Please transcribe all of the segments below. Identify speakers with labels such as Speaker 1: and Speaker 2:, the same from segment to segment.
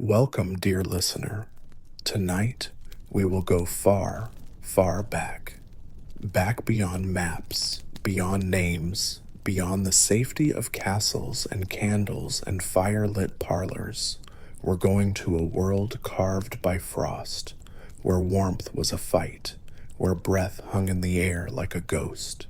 Speaker 1: Welcome, dear listener. Tonight, we will go far, far back. Back beyond maps, beyond names, beyond the safety of castles and candles and fire-lit parlors. We're going to a world carved by frost, where warmth was a fight, where breath hung in the air like a ghost.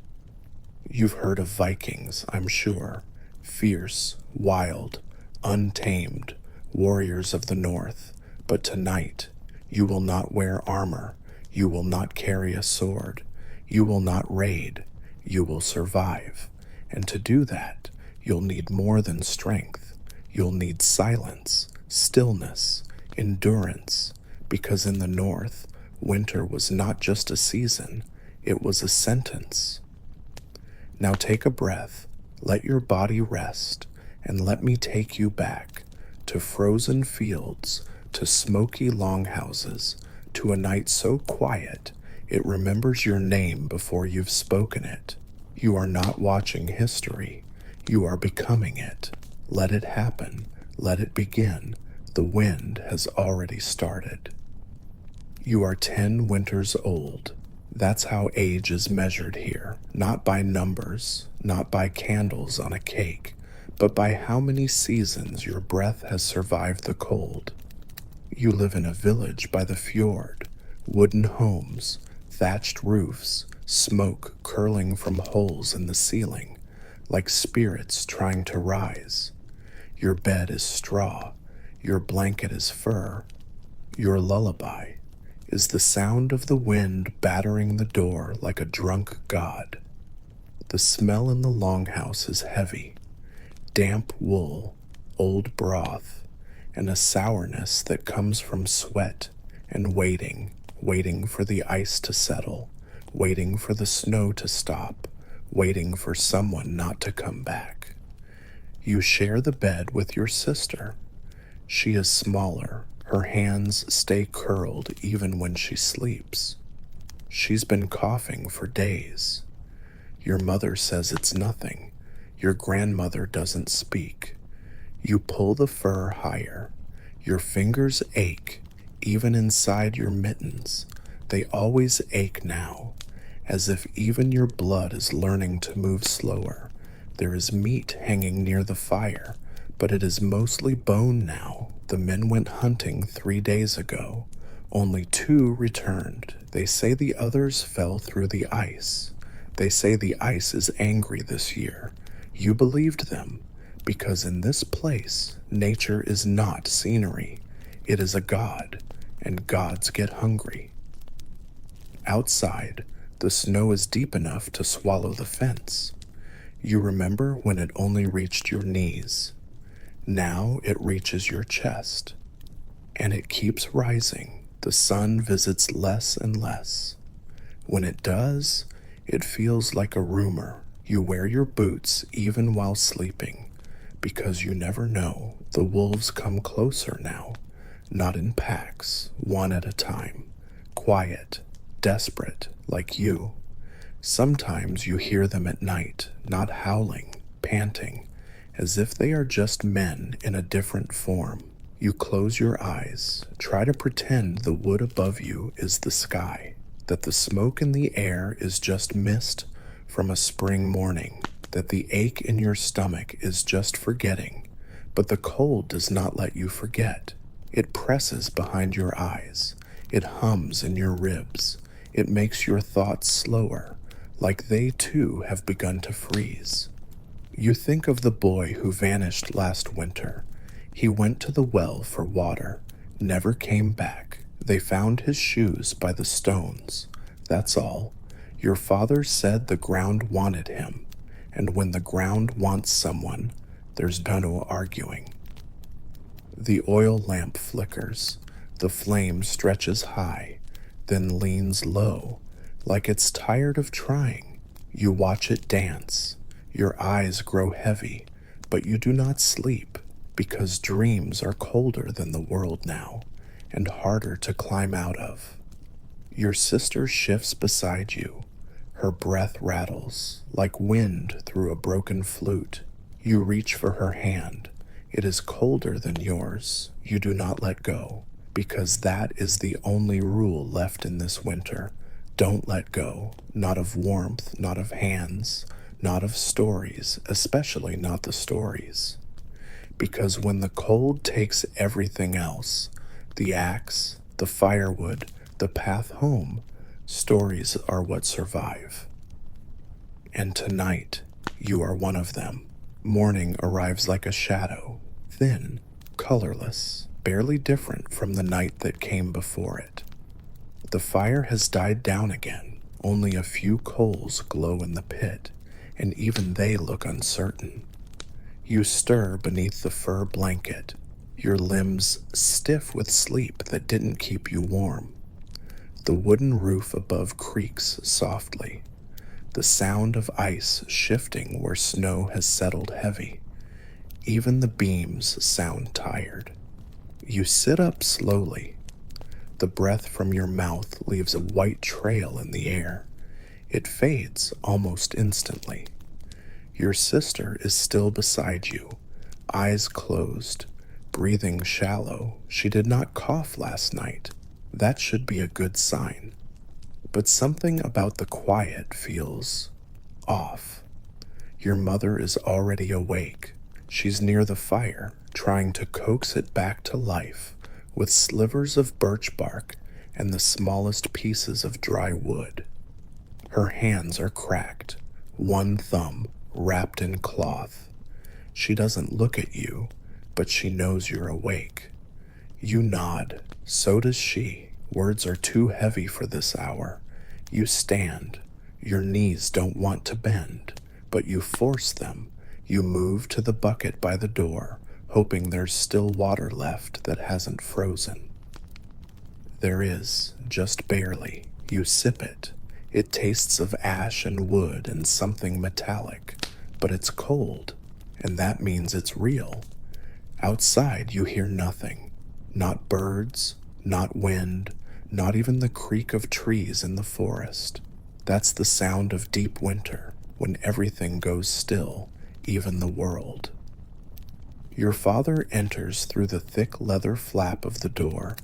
Speaker 1: You've heard of Vikings, I'm sure. Fierce, wild, untamed, warriors of the north. But tonight, you will not wear armor. You will not carry a sword. You will not raid. You will survive. And to do that, you'll need more than strength. You'll need silence, stillness, endurance. Because in the north, winter was not just a season, it was a sentence. Now take a breath, let your body rest, and let me take you back to frozen fields, to smoky longhouses, to a night so quiet it remembers your name before you've spoken it. You are not watching history, you are becoming it. Let it happen, let it begin. The wind has already started. You are 10 winters old. That's how age is measured here, not by numbers, not by candles on a cake, but by how many seasons your breath has survived the cold. You live in a village by the fjord, wooden homes, thatched roofs, smoke curling from holes in the ceiling, like spirits trying to rise. Your bed is straw, your blanket is fur. Your lullaby is the sound of the wind battering the door like a drunk god. The smell in the longhouse is heavy. Damp wool, old broth, and a sourness that comes from sweat and waiting for the ice to settle, waiting for the snow to stop, waiting for someone not to come back. You share the bed with your sister. She is smaller, her hands stay curled even when she sleeps. She's been coughing for days. Your mother says it's nothing. Your grandmother doesn't speak. You pull the fur higher. Your fingers ache, even inside your mittens. They always ache now, as if even your blood is learning to move slower. There is meat hanging near the fire, but it is mostly bone now. The men went hunting 3 days ago. Only 2 returned. They say the others fell through the ice. They say the ice is angry this year. You believed them, because in this place, nature is not scenery. It is a god, and gods get hungry. Outside, the snow is deep enough to swallow the fence. You remember when it only reached your knees. Now it reaches your chest, and it keeps rising. The sun visits less and less. When it does, it feels like a rumor. You wear your boots even while sleeping, because you never know. The wolves come closer now, not in packs, one at a time, quiet, desperate, like you. Sometimes you hear them at night, not howling, panting, as if they are just men in a different form. You close your eyes, try to pretend the wood above you is the sky, that the smoke in the air is just mist from a spring morning, that the ache in your stomach is just forgetting. But the cold does not let you forget. It presses behind your eyes. It hums in your ribs. It makes your thoughts slower, like they too have begun to freeze. You think of the boy who vanished last winter. He went to the well for water, never came back. They found his shoes by the stones. That's all. Your father said the ground wanted him, and when the ground wants someone, there's no arguing. The oil lamp flickers. The flame stretches high, then leans low, like it's tired of trying. You watch it dance. Your eyes grow heavy, but you do not sleep, because dreams are colder than the world now, and harder to climb out of. Your sister shifts beside you. Her breath rattles, like wind through a broken flute. You reach for her hand. It is colder than yours. You do not let go, because that is the only rule left in this winter. Don't let go, not of warmth, not of hands, not of stories, especially not the stories. Because when the cold takes everything else, the axe, the firewood, the path home, stories are what survive. And tonight, you are one of them. Morning arrives like a shadow, thin, colorless, barely different from the night that came before it. The fire has died down again. Only a few coals glow in the pit, and even they look uncertain. You stir beneath the fur blanket, your limbs stiff with sleep that didn't keep you warm. The wooden roof above creaks softly, the sound of ice shifting where snow has settled heavy. Even the beams sound tired. You sit up slowly. The breath from your mouth leaves a white trail in the air. It fades almost instantly. Your sister is still beside you, eyes closed, breathing shallow. She did not cough last night. That should be a good sign. But something about the quiet feels off. Your mother is already awake. She's near the fire, trying to coax it back to life with slivers of birch bark and the smallest pieces of dry wood. Her hands are cracked, one thumb wrapped in cloth. She doesn't look at you, but she knows you're awake. You nod, so does she. Words are too heavy for this hour. You stand. Your knees don't want to bend, but you force them. You move to the bucket by the door, hoping there's still water left that hasn't frozen. There is, just barely. You sip it. It tastes of ash and wood and something metallic, but it's cold, and that means it's real. Outside you hear nothing. Not birds, not wind, not even the creak of trees in the forest. That's the sound of deep winter, when everything goes still, even the world. Your father enters through the thick leather flap of the door.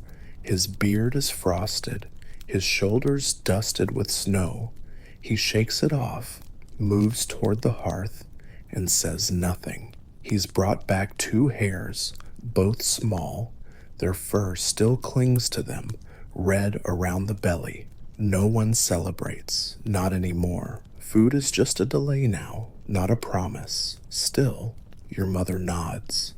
Speaker 1: His beard is frosted, his shoulders dusted with snow. He shakes it off, moves toward the hearth, and says nothing. He's brought back 2 hares, both small. Their fur still clings to them, red around the belly. No one celebrates, not anymore. Food is just a delay now, not a promise. Still, your mother nods.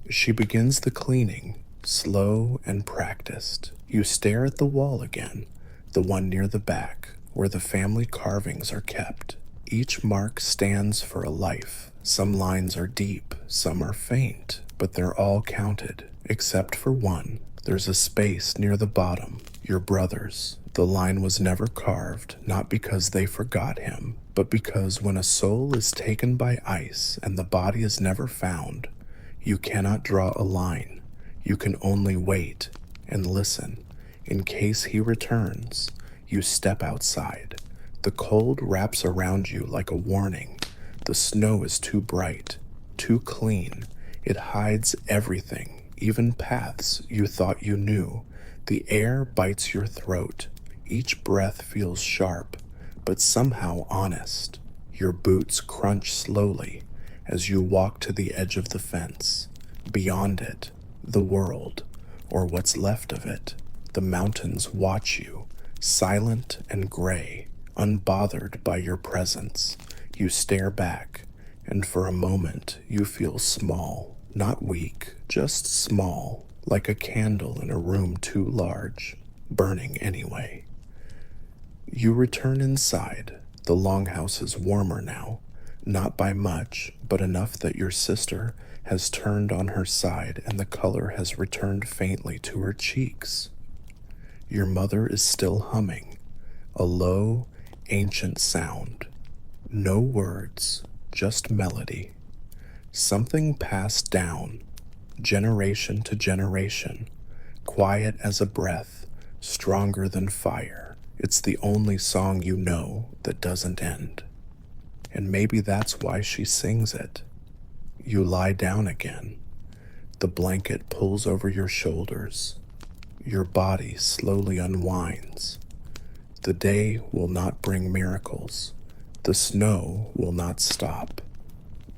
Speaker 1: She begins the cleaning, slow and practiced. You stare at the wall again, the one near the back, where the family carvings are kept. Each mark stands for a life. Some lines are deep, some are faint, but they're all counted, except for one. There's a space near the bottom, your brother's. The line was never carved, not because they forgot him, but because when a soul is taken by ice and the body is never found, you cannot draw a line. You can only wait and listen. In case he returns, you step outside. The cold wraps around you like a warning. The snow is too bright, too clean. It hides everything, even paths you thought you knew. The air bites your throat. Each breath feels sharp, but somehow honest. Your boots crunch slowly as you walk to the edge of the fence. Beyond it, the world, or what's left of it. The mountains watch you, silent and gray, unbothered by your presence. You stare back, and for a moment you feel small, not weak, just small, like a candle in a room too large, burning anyway. You return inside. The longhouse is warmer now, not by much, but enough that your sister has turned on her side and the color has returned faintly to her cheeks. Your mother is still humming, a low, ancient sound. No words, just melody. Something passed down, generation to generation, quiet as a breath, stronger than fire. It's the only song you know that doesn't end. And maybe that's why she sings it. You lie down again. The blanket pulls over your shoulders. Your body slowly unwinds. The day will not bring miracles. The snow will not stop.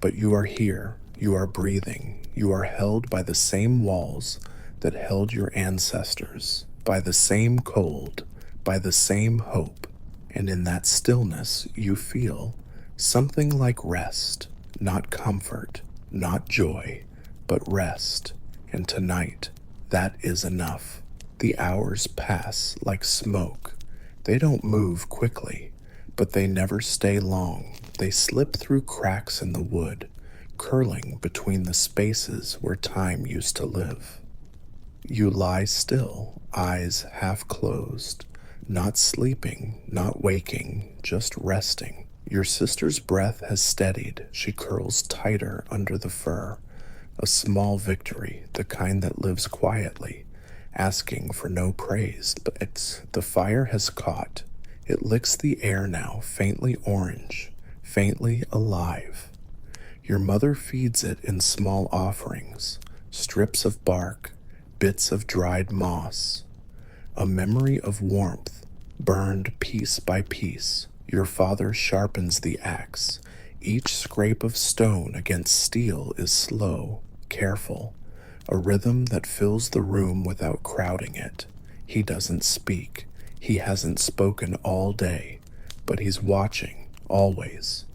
Speaker 1: But you are here. You are breathing. You are held by the same walls that held your ancestors, by the same cold, by the same hope. And in that stillness, you feel something like rest, not comfort, not joy, but rest. And tonight, that is enough. The hours pass like smoke. They don't move quickly, but they never stay long. They slip through cracks in the wood, curling between the spaces where time used to live. You lie still, eyes half closed, not sleeping, not waking, just resting. Your sister's breath has steadied. She curls tighter under the fur. A small victory, the kind that lives quietly, asking for no praise. But the fire has caught. It licks the air now, faintly orange, faintly alive. Your mother feeds it in small offerings, strips of bark, bits of dried moss, a memory of warmth, burned piece by piece. Your father sharpens the axe. Each scrape of stone against steel is slow, careful, a rhythm that fills the room without crowding it. He doesn't speak. He hasn't spoken all day, but he's watching, always.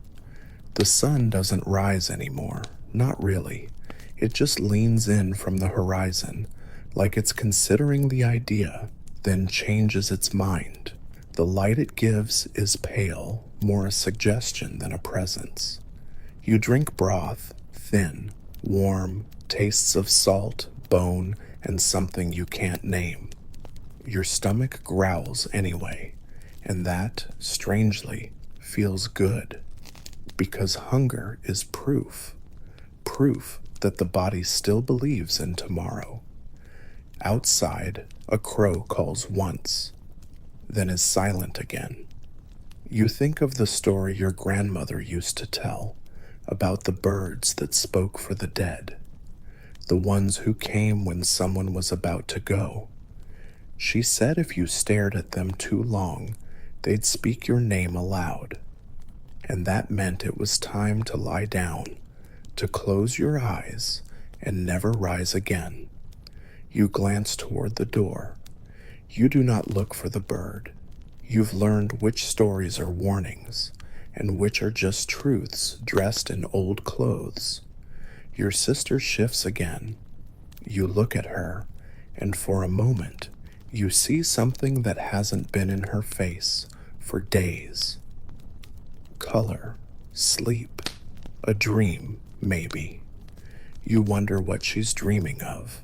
Speaker 1: The sun doesn't rise anymore, not really. It just leans in from the horizon, like it's considering the idea, then changes its mind. The light it gives is pale, more a suggestion than a presence. You drink broth, thin, warm, tastes of salt, bone, and something you can't name. Your stomach growls anyway, and that, strangely, feels good. Because hunger is proof that the body still believes in tomorrow. Outside, a crow calls once, then is silent again. You think of the story your grandmother used to tell about the birds that spoke for the dead, the ones who came when someone was about to go. She said if you stared at them too long, they'd speak your name aloud, and that meant it was time to lie down, to close your eyes and never rise again. You glance toward the door. You do not look for the bird. You've learned which stories are warnings and which are just truths dressed in old clothes. Your sister shifts again. You look at her, and for a moment, you see something that hasn't been in her face for days. Color, sleep, a dream, maybe. You wonder what she's dreaming of.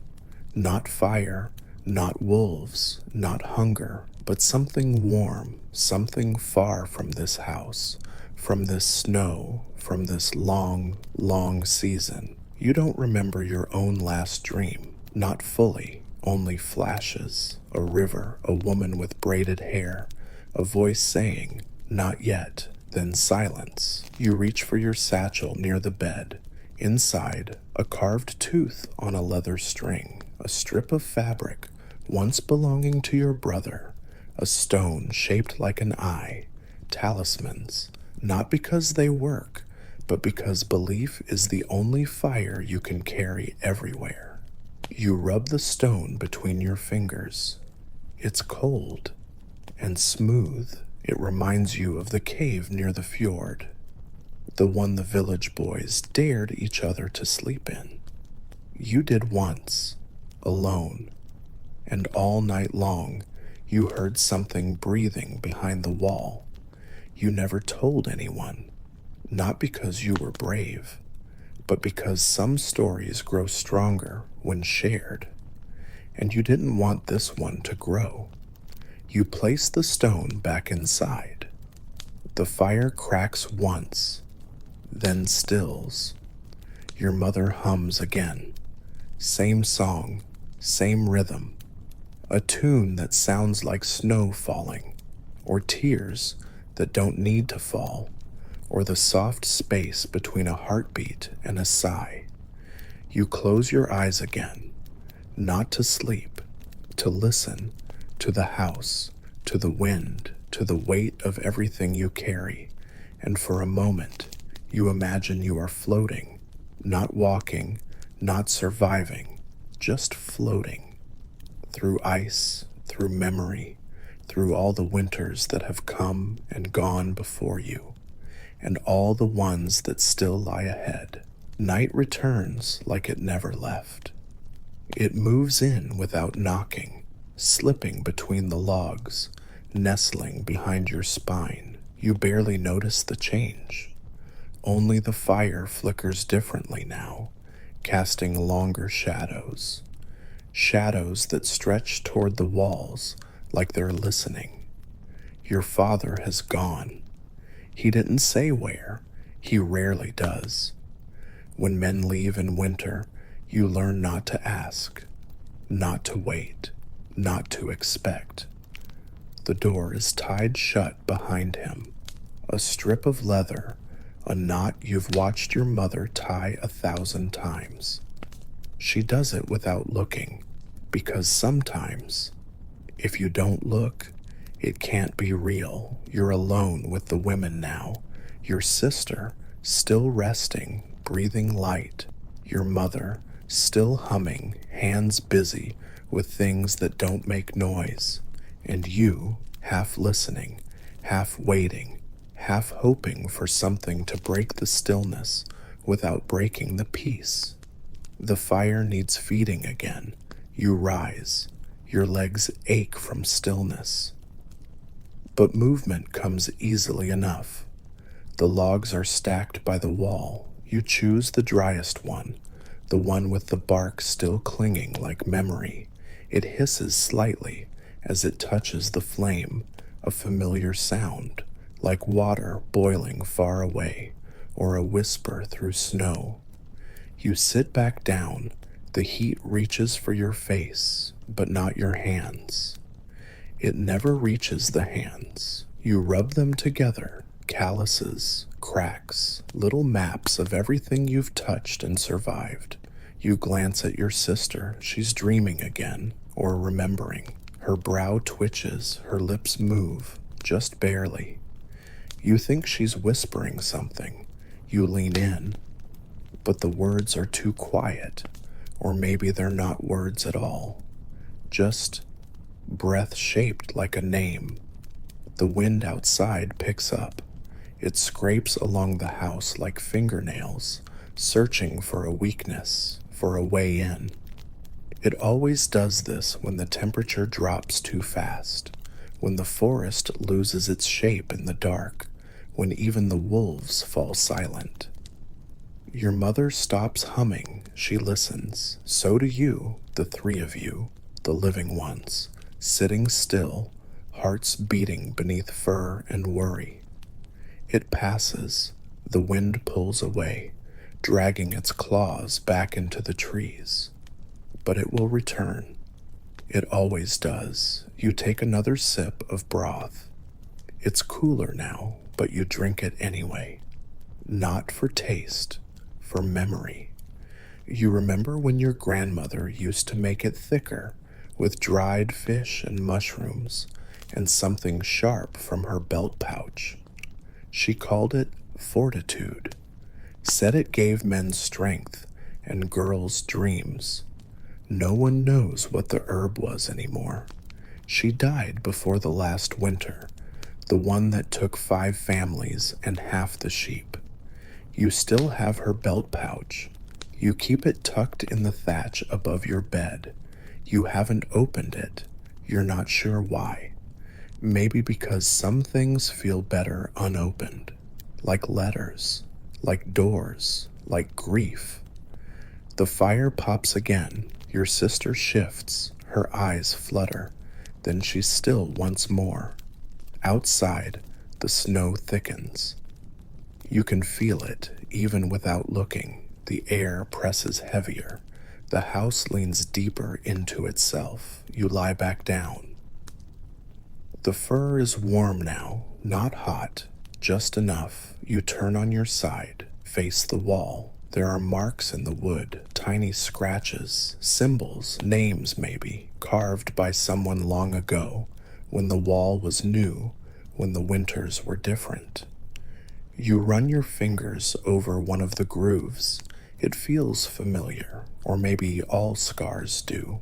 Speaker 1: Not fire, not wolves, not hunger, but something warm, something far from this house, from this snow, from this long, long season. You don't remember your own last dream, not fully, only flashes, a river, a woman with braided hair, a voice saying, "Not yet," then silence. You reach for your satchel near the bed. Inside, a carved tooth on a leather string, a strip of fabric once belonging to your brother, a stone shaped like an eye, talismans, not because they work, but because belief is the only fire you can carry everywhere. You rub the stone between your fingers. It's cold and smooth. It reminds you of the cave near the fjord, the one the village boys dared each other to sleep in. You did once, alone, and all night long you heard something breathing behind the wall. You never told anyone, not because you were brave, but because some stories grow stronger when shared, and you didn't want this one to grow. You place the stone back inside. The fire cracks once, then stills. Your mother hums again. Same song, same rhythm. A tune that sounds like snow falling, or tears that don't need to fall, or the soft space between a heartbeat and a sigh. You close your eyes again, not to sleep, to listen to the house, to the wind, to the weight of everything you carry, and for a moment, you imagine you are floating, not walking, not surviving, just floating through ice, through memory, through all the winters that have come and gone before you, and all the ones that still lie ahead. Night returns like it never left. It moves in without knocking, slipping between the logs, nestling behind your spine. You barely notice the change. Only the fire flickers differently now, casting longer shadows. Shadows that stretch toward the walls like they're listening. Your father has gone. He didn't say where. He rarely does. When men leave in winter, you learn not to ask, not to wait, not to expect. The door is tied shut behind him. A strip of leather, a knot you've watched your mother tie 1,000 times. She does it without looking, because sometimes, if you don't look, it can't be real. You're alone with the women now. Your sister, still resting, breathing light. Your mother, still humming, hands busy with things that don't make noise. And you, half listening, half waiting, half hoping for something to break the stillness without breaking the peace. The fire needs feeding again. You rise. Your legs ache from stillness. But movement comes easily enough. The logs are stacked by the wall. You choose the driest one, the one with the bark still clinging like memory. It hisses slightly as it touches the flame, a familiar sound, like water boiling far away, or a whisper through snow. You sit back down. The heat reaches for your face, but not your hands. It never reaches the hands. You rub them together, calluses, cracks, little maps of everything you've touched and survived. You glance at your sister. She's dreaming again, or remembering. Her brow twitches, her lips move, just barely. You think she's whispering something. You lean in, but the words are too quiet, or maybe they're not words at all. Just breath shaped like a name. The wind outside picks up. It scrapes along the house like fingernails, searching for a weakness, for a way in. It always does this when the temperature drops too fast, when the forest loses its shape in the dark, when even the wolves fall silent. Your mother stops humming. She listens. So do you, the three of you, the living ones, sitting still, hearts beating beneath fur and worry. It passes. The wind pulls away, dragging its claws back into the trees. But it will return. It always does. You take another sip of broth. It's cooler now, but you drink it anyway. Not for taste, for memory. You remember when your grandmother used to make it thicker with dried fish and mushrooms and something sharp from her belt pouch. She called it fortitude, said it gave men strength and girls dreams. No one knows what the herb was anymore. She died before the last winter, the one that took 5 families and half the sheep. You still have her belt pouch. You keep it tucked in the thatch above your bed. You haven't opened it. You're not sure why. Maybe because some things feel better unopened, like letters, like doors, like grief. The fire pops again. Your sister shifts. Her eyes flutter. Then she's still once more. Outside, the snow thickens. You can feel it, even without looking. The air presses heavier. The house leans deeper into itself. You lie back down. The fur is warm now, not hot, just enough. You turn on your side, face the wall. There are marks in the wood, tiny scratches, symbols, names maybe, carved by someone long ago, when the wall was new, when the winters were different. You run your fingers over one of the grooves. It feels familiar, or maybe all scars do.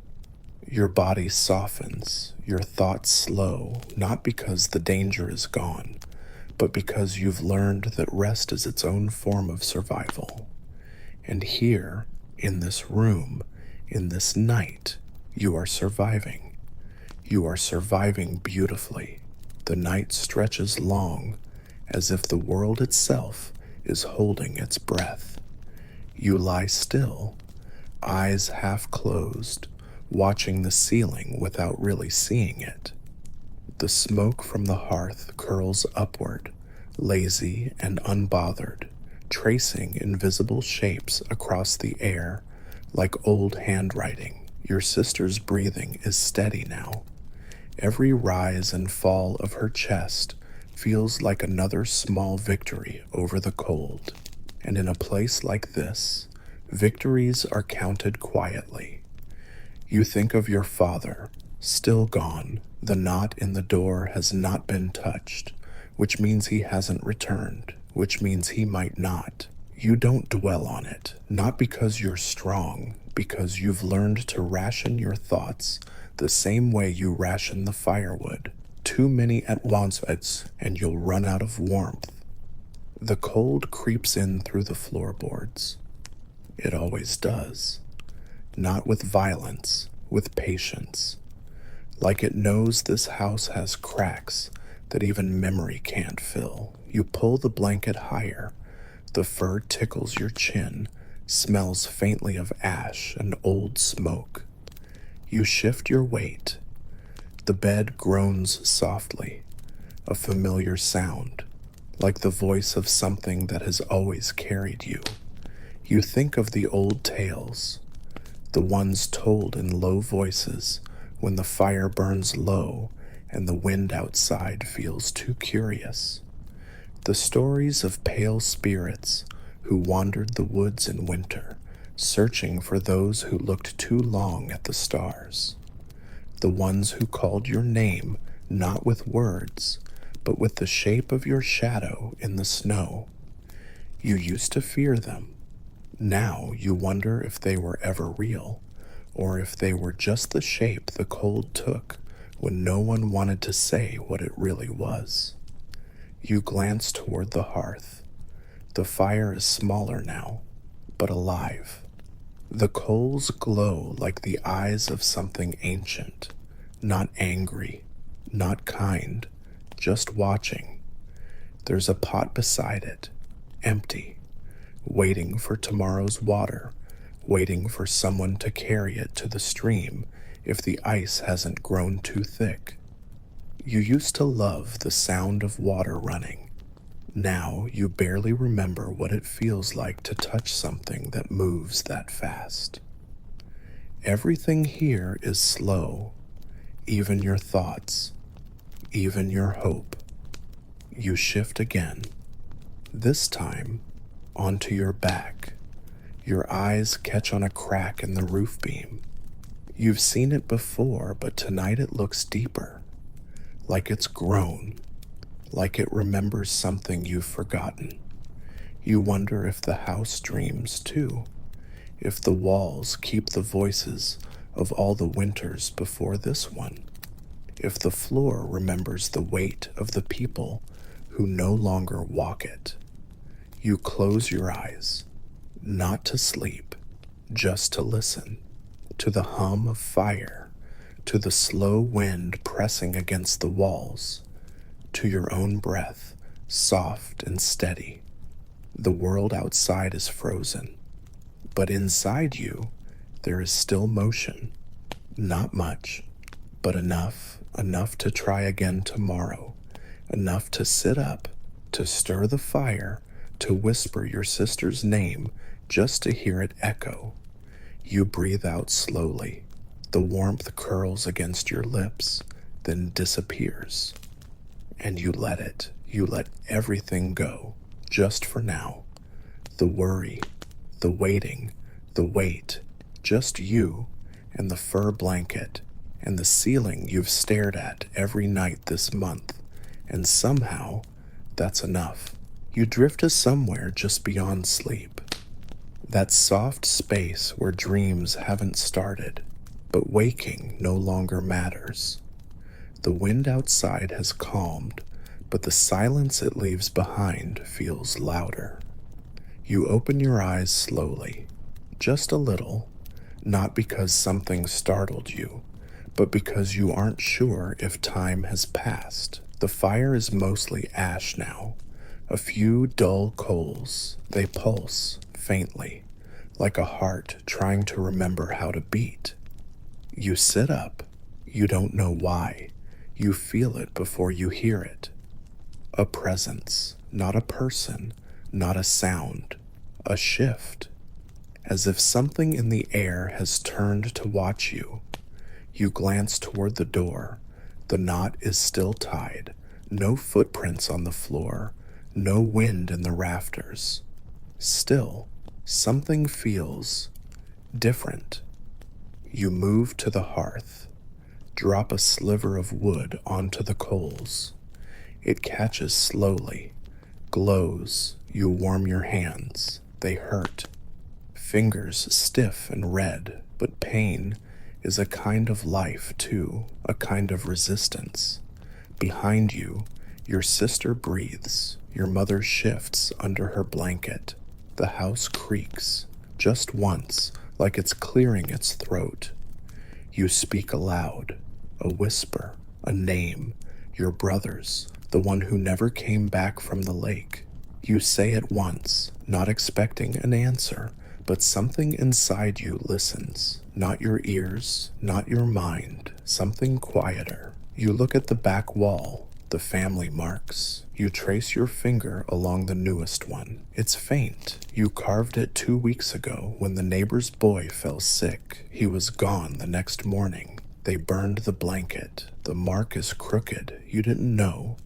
Speaker 1: Your body softens, your thoughts slow, not because the danger is gone, but because you've learned that rest is its own form of survival. And here, in this room, in this night, you are surviving. You are surviving beautifully. The night stretches long, as if the world itself is holding its breath. You lie still, eyes half closed, watching the ceiling without really seeing it. The smoke from the hearth curls upward, lazy and unbothered, tracing invisible shapes across the air like old handwriting. Your sister's breathing is steady now. Every rise and fall of her chest feels like another small victory over the cold. And in a place like this, victories are counted quietly. You think of your father, still gone. The knot in the door has not been touched, which means he hasn't returned, which means he might not. You don't dwell on it, not because you're strong, because you've learned to ration your thoughts the same way you ration the firewood. Too many at once, and you'll run out of warmth. The cold creeps in through the floorboards. It always does. Not with violence, with patience. Like it knows this house has cracks that even memory can't fill. You pull the blanket higher. The fur tickles your chin, smells faintly of ash and old smoke. You shift your weight. The bed groans softly, a familiar sound, like the voice of something that has always carried you. You think of the old tales, the ones told in low voices when the fire burns low and the wind outside feels too curious. The stories of pale spirits who wandered the woods in winter, searching for those who looked too long at the stars. The ones who called your name not with words, but with the shape of your shadow in the snow. You used to fear them. Now you wonder if they were ever real, or if they were just the shape the cold took when no one wanted to say what it really was. You glance toward the hearth. The fire is smaller now, but alive. The coals glow like the eyes of something ancient, not angry, not kind, just watching. There's a pot beside it, empty, waiting for tomorrow's water, waiting for someone to carry it to the stream if the ice hasn't grown too thick. You used to love the sound of water running. Now you barely remember what it feels like to touch something that moves that fast. Everything here is slow, even your thoughts, even your hope. You shift again, this time onto your back. Your eyes catch on a crack in the roof beam. You've seen it before, but tonight it looks deeper, like it's grown, like it remembers something you've forgotten. You wonder if the house dreams too, if the walls keep the voices of all the winters before this one, if the floor remembers the weight of the people who no longer walk it. You close your eyes, not to sleep, just to listen, to the hum of fire, to the slow wind pressing against the walls, to your own breath, soft and steady. The world outside is frozen, but inside you, there is still motion. Not much, but enough to try again tomorrow, enough to sit up, to stir the fire, to whisper your sister's name just to hear it echo. You breathe out slowly. The warmth curls against your lips, then disappears. And you let it. You let everything go, just for now. The worry, the waiting, the wait, just you and the fur blanket and the ceiling you've stared at every night this month, and somehow that's enough. You drift to somewhere just beyond sleep, that soft space where dreams haven't started, but waking no longer matters. The wind outside has calmed, but the silence it leaves behind feels louder. You open your eyes slowly, just a little, not because something startled you, but because you aren't sure if time has passed. The fire is mostly ash now, a few dull coals. They pulse faintly, like a heart trying to remember how to beat. You sit up. You don't know why. You feel it before you hear it. A presence, not a person, not a sound, a shift, as if something in the air has turned to watch you. You glance toward the door. The knot is still tied, no footprints on the floor, no wind in the rafters. Still, something feels different. You move to the hearth, drop a sliver of wood onto the coals. It catches slowly, glows. You warm your hands. They hurt. Fingers stiff and red, but pain is a kind of life too, a kind of resistance. Behind you, your sister breathes. Your mother shifts under her blanket. The house creaks, just once, like it's clearing its throat. You speak aloud, a whisper, a name, your brother's, the one who never came back from the lake. You say it once, not expecting an answer, but something inside you listens. Not your ears, not your mind, something quieter. You look at the back wall, the family marks. You trace your finger along the newest one. It's faint. You carved it 2 weeks ago when the neighbor's boy fell sick. He was gone the next morning. They burned the blanket. The mark is crooked. You didn't know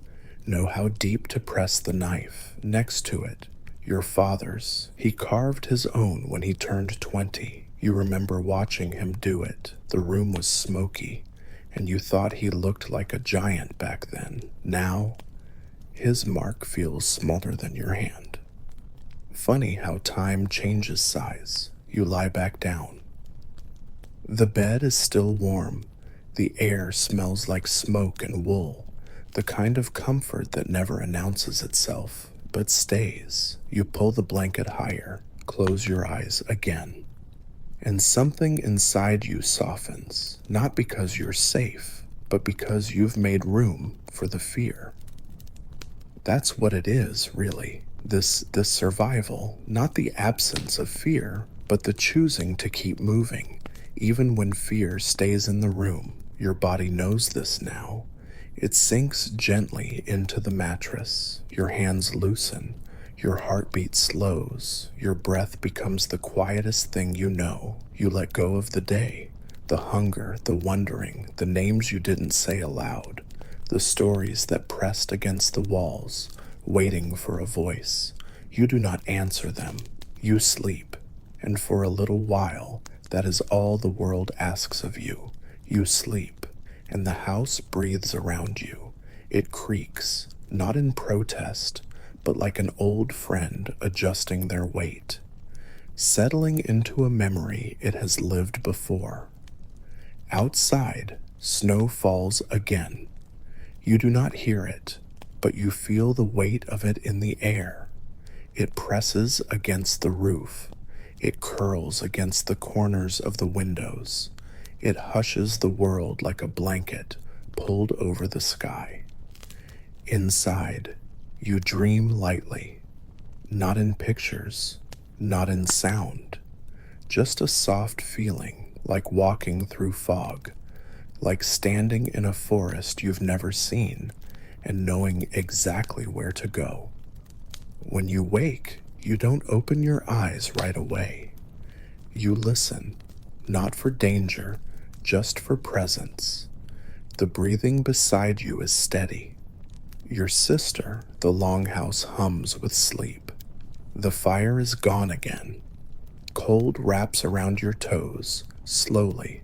Speaker 1: how deep to press the knife. Next to it, your father's. He carved his own when he turned 20. You remember watching him do it. The room was smoky, and you thought he looked like a giant back then. Now, his mark feels smaller than your hand. Funny how time changes size. You lie back down. The bed is still warm. The air smells like smoke and wool, the kind of comfort that never announces itself, but stays. You pull the blanket higher, close your eyes again, and something inside you softens, not because you're safe, but because you've made room for the fear. That's what it is, really. This survival, not the absence of fear, but the choosing to keep moving, even when fear stays in the room. Your body knows this now. It sinks gently into the mattress. Your hands loosen. Your heartbeat slows. Your breath becomes the quietest thing you know. You let go of the day, the hunger, the wondering, the names you didn't say aloud, the stories that pressed against the walls, waiting for a voice. You do not answer them. You sleep, and for a little while, that is all the world asks of you. You sleep, and the house breathes around you. It creaks, not in protest, but like an old friend adjusting their weight, settling into a memory it has lived before. Outside, snow falls again. You do not hear it, but you feel the weight of it in the air. It presses against the roof. It curls against the corners of the windows. It hushes the world like a blanket pulled over the sky. Inside, you dream lightly, not in pictures, not in sound, just a soft feeling like walking through fog, like standing in a forest you've never seen and knowing exactly where to go. When you wake, you don't open your eyes right away. You listen, not for danger, just for presence. The breathing beside you is steady. Your sister, the longhouse hums with sleep. The fire is gone again. cold wraps around your toes, slowly,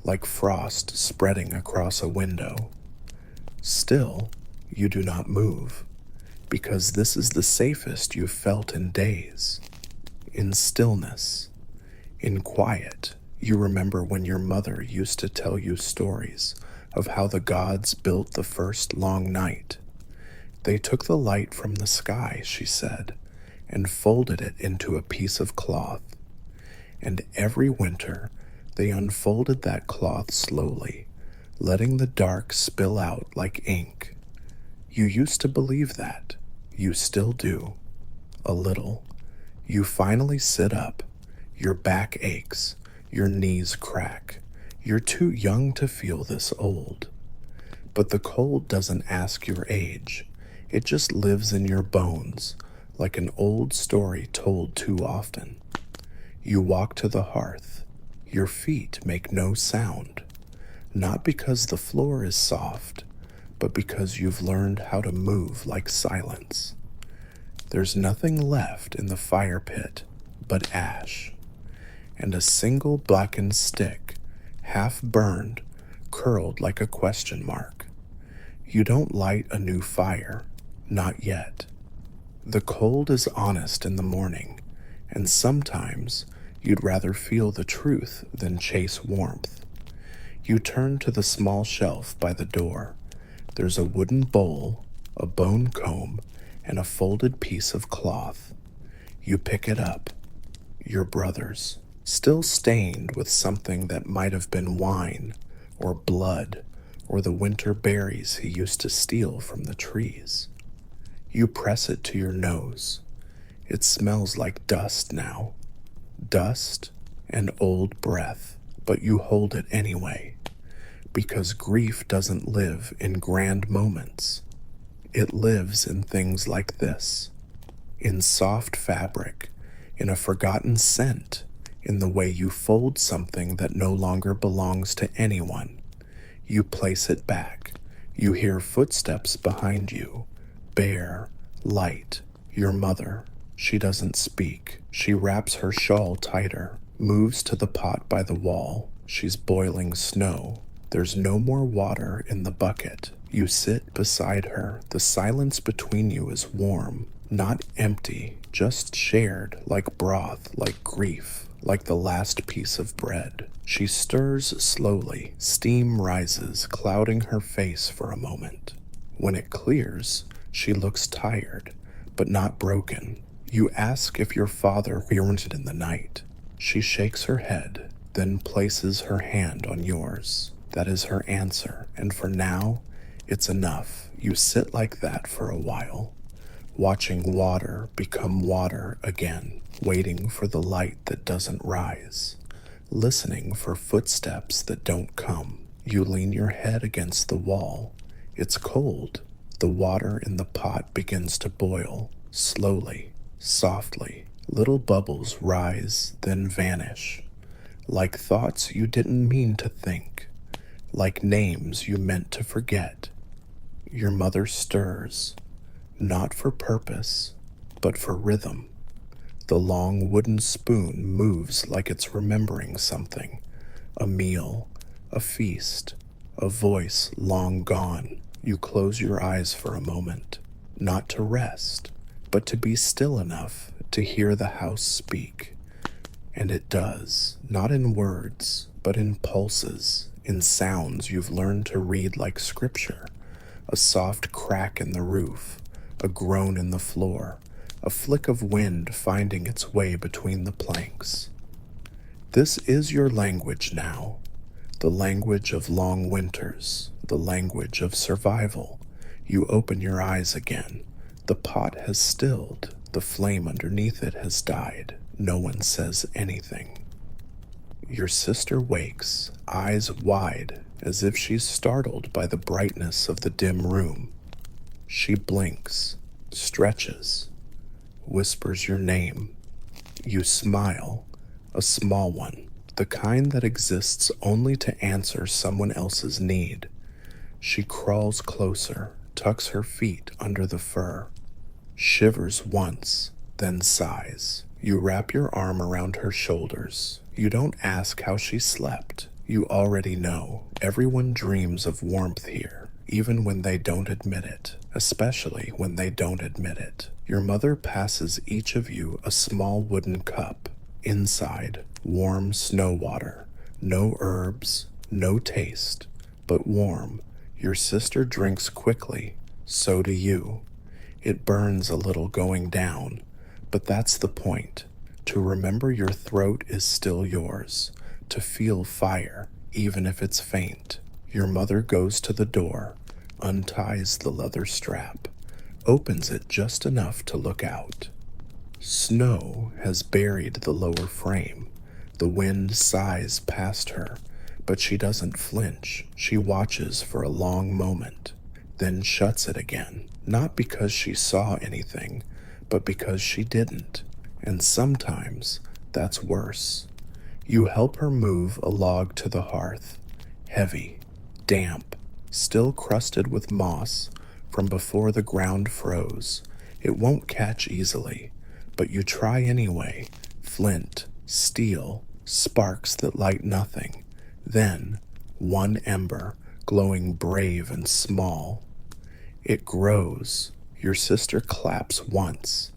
Speaker 1: like frost spreading across a window. Still, you do not move, because this is the safest you've felt in days. In stillness, in quiet, you remember when your mother used to tell you stories of how the gods built the first long night. They took the light from the sky, she said, and folded it into a piece of cloth. And every winter, they unfolded that cloth slowly, letting the dark spill out like ink. You used to believe that. You still do. A little. You finally sit up. Your back aches. Your knees crack. You're too young to feel this old. But the cold doesn't ask your age. It just lives in your bones, like an old story told too often. You walk to the hearth. Your feet make no sound. Not because the floor is soft, but because you've learned how to move like silence. There's nothing left in the fire pit but ash, and a single blackened stick, half burned, curled like a question mark. You don't light a new fire, not yet. The cold is honest in the morning, and sometimes you'd rather feel the truth than chase warmth. You turn to the small shelf by the door. There's a wooden bowl, a bone comb, and a folded piece of cloth. You pick it up. Your brother's, still stained with something that might have been wine, or blood, or the winter berries he used to steal from the trees. You press it to your nose. It smells like dust now. Dust and old breath, but you hold it anyway, because grief doesn't live in grand moments. It lives in things like this, in soft fabric, in a forgotten scent, in the way you fold something that no longer belongs to anyone. You place it back. You hear footsteps behind you, bare, light. Your mother. She doesn't speak. She wraps her shawl tighter, moves to the pot by the wall. She's boiling snow. There's no more water in the bucket. You sit beside her. The silence between you is warm, not empty, just shared, like broth, like grief, like the last piece of bread. She stirs slowly. Steam rises, clouding her face for a moment. When it clears, she looks tired, but not broken. You ask if your father fainted in the night. She shakes her head, then places her hand on yours. That is her answer, and for now, it's enough. You sit like that for a while, watching water become water again, waiting for the light that doesn't rise, listening for footsteps that don't come. You lean your head against the wall. It's cold. The water in the pot begins to boil, slowly, softly. Little bubbles rise, then vanish, like thoughts you didn't mean to think, like names you meant to forget. Your mother stirs, not for purpose, but for rhythm. The long wooden spoon moves like it's remembering something, a meal, a feast, a voice long gone. You close your eyes for a moment, not to rest, but to be still enough to hear the house speak. And it does, not in words, but in pulses, in sounds you've learned to read like scripture. A soft crack in the roof, a groan in the floor, a flick of wind finding its way between the planks. This is your language now, the language of long winters, the language of survival. You open your eyes again. The pot has stilled, the flame underneath it has died. No one says anything. Your sister wakes, eyes wide, as if she's startled by the brightness of the dim room. She blinks, stretches, whispers your name. You smile, a small one, the kind that exists only to answer someone else's need. She crawls closer, tucks her feet under the fur, shivers once, then sighs. You wrap your arm around her shoulders. You don't ask how she slept. You already know. Everyone dreams of warmth here, even when they don't admit it, especially when they don't admit it. Your mother passes each of you a small wooden cup. Inside, warm snow water. No herbs, no taste, but warm. Your sister drinks quickly. So do you. It burns a little going down, but that's the point. To remember your throat is still yours. To feel fire, even if it's faint. Your mother goes to the door, unties the leather strap, opens it just enough to look out. Snow has buried the lower frame. The wind sighs past her, but she doesn't flinch. She watches for a long moment, then shuts it again, not because she saw anything, but because she didn't. And sometimes that's worse. You help her move a log to the hearth, heavy, damp, still crusted with moss from before the ground froze. It won't catch easily, but you try anyway. Flint, steel, sparks that light nothing. Then, one ember, glowing brave and small. It grows. Your sister claps once.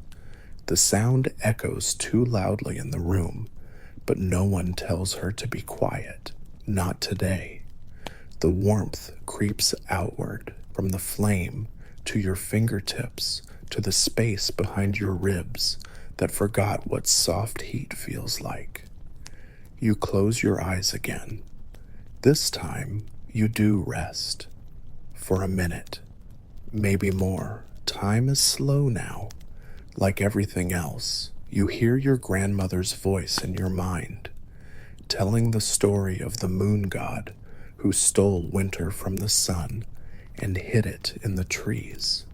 Speaker 1: The sound echoes too loudly in the room, but no one tells her to be quiet. Not today. The warmth creeps outward from the flame to your fingertips, to the space behind your ribs that forgot what soft heat feels like. You close your eyes again. This time, you do rest. For a minute. Maybe more. Time is slow now. Like everything else, you hear your grandmother's voice in your mind, telling the story of the moon god who stole winter from the sun and hid it in the trees.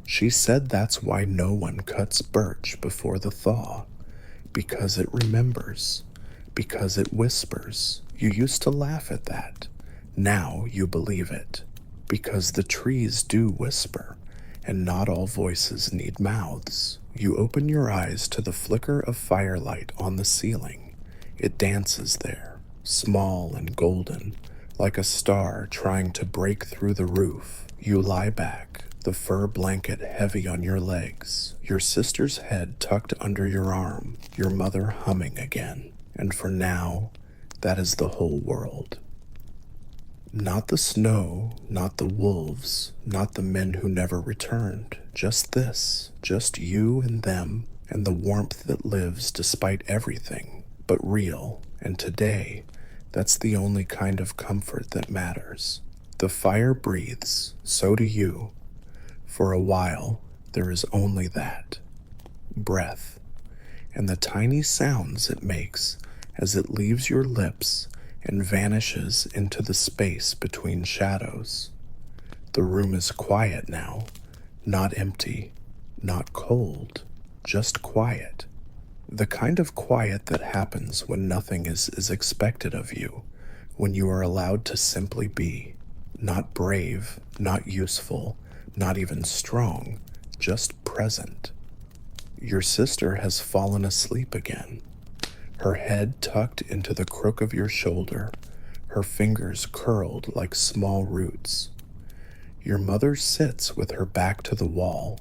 Speaker 1: She said that's why no one cuts birch before the thaw, because it remembers, because it whispers. You used to laugh at that. Now you believe it, because the trees do whisper, and not all voices need mouths. You open your eyes to the flicker of firelight on the ceiling. It dances there, small and golden, like a star trying to break through the roof. You lie back, the fur blanket heavy on your legs, your sister's head tucked under your arm, your mother humming again. And for now, that is the whole world. Not the snow, not the wolves, not the men who never returned. Just this, just you and them, and the warmth that lives despite everything, but real. And today, that's the only kind of comfort that matters. The fire breathes, so do you. For a while, there is only that. Breath, and the tiny sounds it makes as it leaves your lips and vanishes into the space between shadows. The room is quiet now, not empty, not cold, just quiet. The kind of quiet that happens when nothing is expected of you, when you are allowed to simply be. Not brave, not useful, not even strong, just present. Your sister has fallen asleep again, her head tucked into the crook of your shoulder, her fingers curled like small roots. Your mother sits with her back to the wall,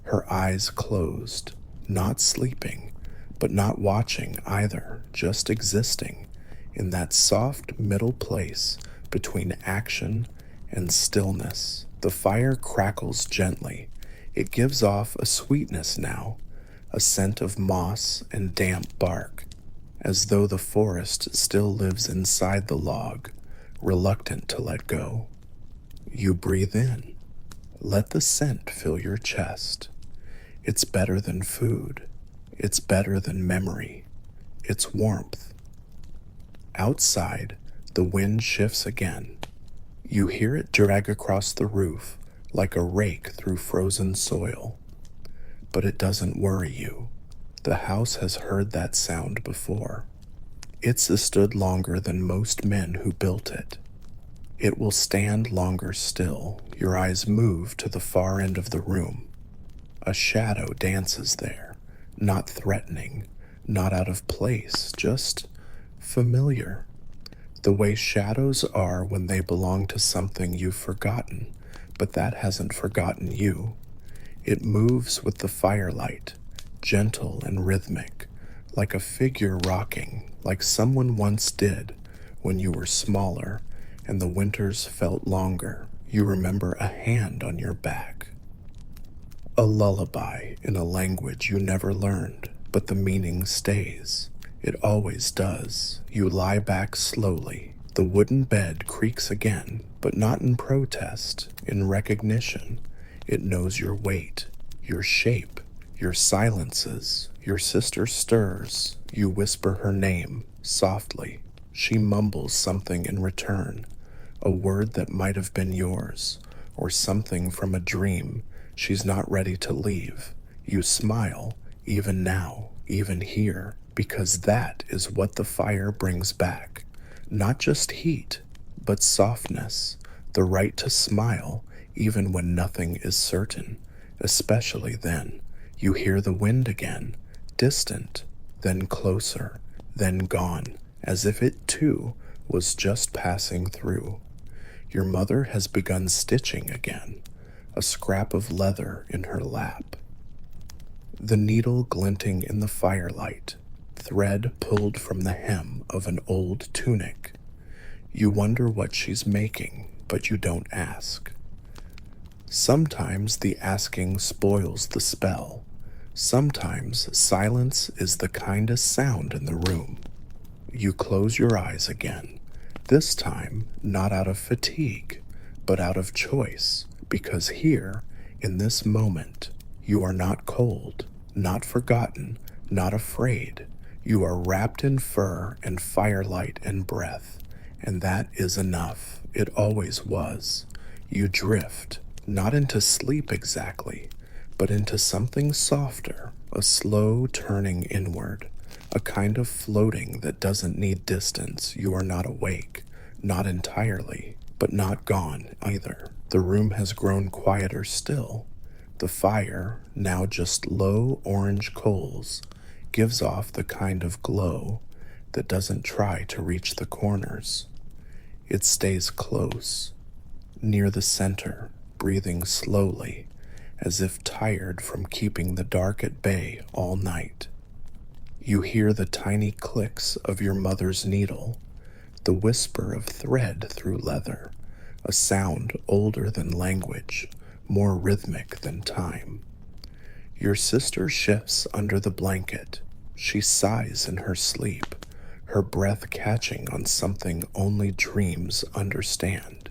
Speaker 1: her eyes closed, not sleeping, but not watching either, just existing in that soft middle place between action and stillness. The fire crackles gently. It gives off a sweetness now, a scent of moss and damp bark, as though the forest still lives inside the log, reluctant to let go. You breathe in. Let the scent fill your chest. It's better than food. It's better than memory. It's warmth. Outside, the wind shifts again. You hear it drag across the roof like a rake through frozen soil. But it doesn't worry you. The house has heard that sound before. It's stood longer than most men who built it. It will stand longer still. Your eyes move to the far end of the room. A shadow dances there, not threatening, not out of place, just familiar. The way shadows are when they belong to something you've forgotten, but that hasn't forgotten you. It moves with the firelight, gentle and rhythmic, like a figure rocking, like someone once did when you were smaller and the winters felt longer. You remember a hand on your back. A lullaby in a language you never learned, but the meaning stays. It always does. You lie back slowly. The wooden bed creaks again, but not in protest, in recognition. It knows your weight, your shape, your silences. Your sister stirs. You whisper her name, softly. She mumbles something in return, a word that might have been yours, or something from a dream she's not ready to leave. You smile, even now, even here, because that is what the fire brings back. Not just heat, but softness, the right to smile even when nothing is certain, especially then. You hear the wind again, distant, then closer, then gone, as if it too was just passing through. Your mother has begun stitching again, a scrap of leather in her lap. The needle glinting in the firelight, thread pulled from the hem of an old tunic. You wonder what she's making, but you don't ask. Sometimes the asking spoils the spell. Sometimes silence is the kindest sound in the room. You close your eyes again, this time not out of fatigue, but out of choice, because here, in this moment, you are not cold, not forgotten, not afraid. You are wrapped in fur and firelight and breath, and that is enough. It always was. You drift, not into sleep exactly, but into something softer, a slow turning inward, a kind of floating that doesn't need distance. You are not awake, not entirely, but not gone either. The room has grown quieter still. The fire, now just low orange coals, gives off the kind of glow that doesn't try to reach the corners. It stays close, near the center, breathing slowly, as if tired from keeping the dark at bay all night. You hear the tiny clicks of your mother's needle, the whisper of thread through leather, a sound older than language, more rhythmic than time. Your sister shifts under the blanket. She sighs in her sleep, her breath catching on something only dreams understand.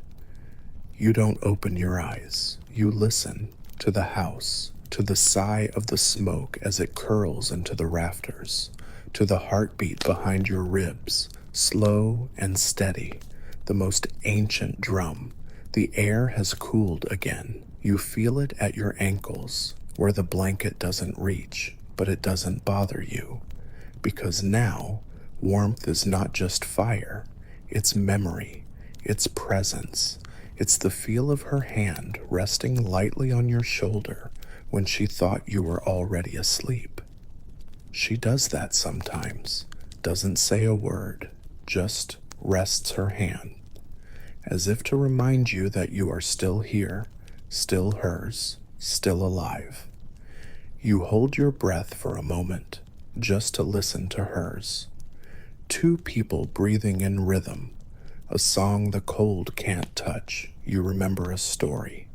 Speaker 1: You don't open your eyes. You listen to the house, to the sigh of the smoke as it curls into the rafters, to the heartbeat behind your ribs, slow and steady, the most ancient drum. The air has cooled again. You feel it at your ankles, where the blanket doesn't reach, but it doesn't bother you, because now warmth is not just fire, it's memory, it's presence. It's the feel of her hand resting lightly on your shoulder when she thought you were already asleep. She does that sometimes, doesn't say a word, just rests her hand, as if to remind you that you are still here, still hers, still alive. You hold your breath for a moment, just to listen to hers. Two people breathing in rhythm, a song the cold can't touch. You remember a story,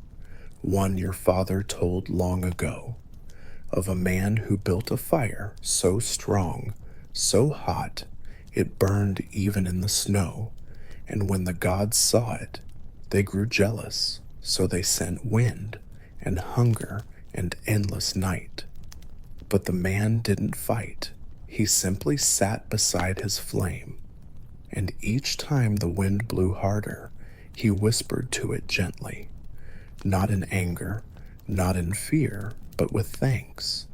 Speaker 1: one your father told long ago, of a man who built a fire so strong, so hot, it burned even in the snow, and when the gods saw it, they grew jealous, so they sent wind and hunger and endless night. But the man didn't fight. He simply sat beside his flame, and each time the wind blew harder, he whispered to it gently, not in anger, not in fear, but with thanks,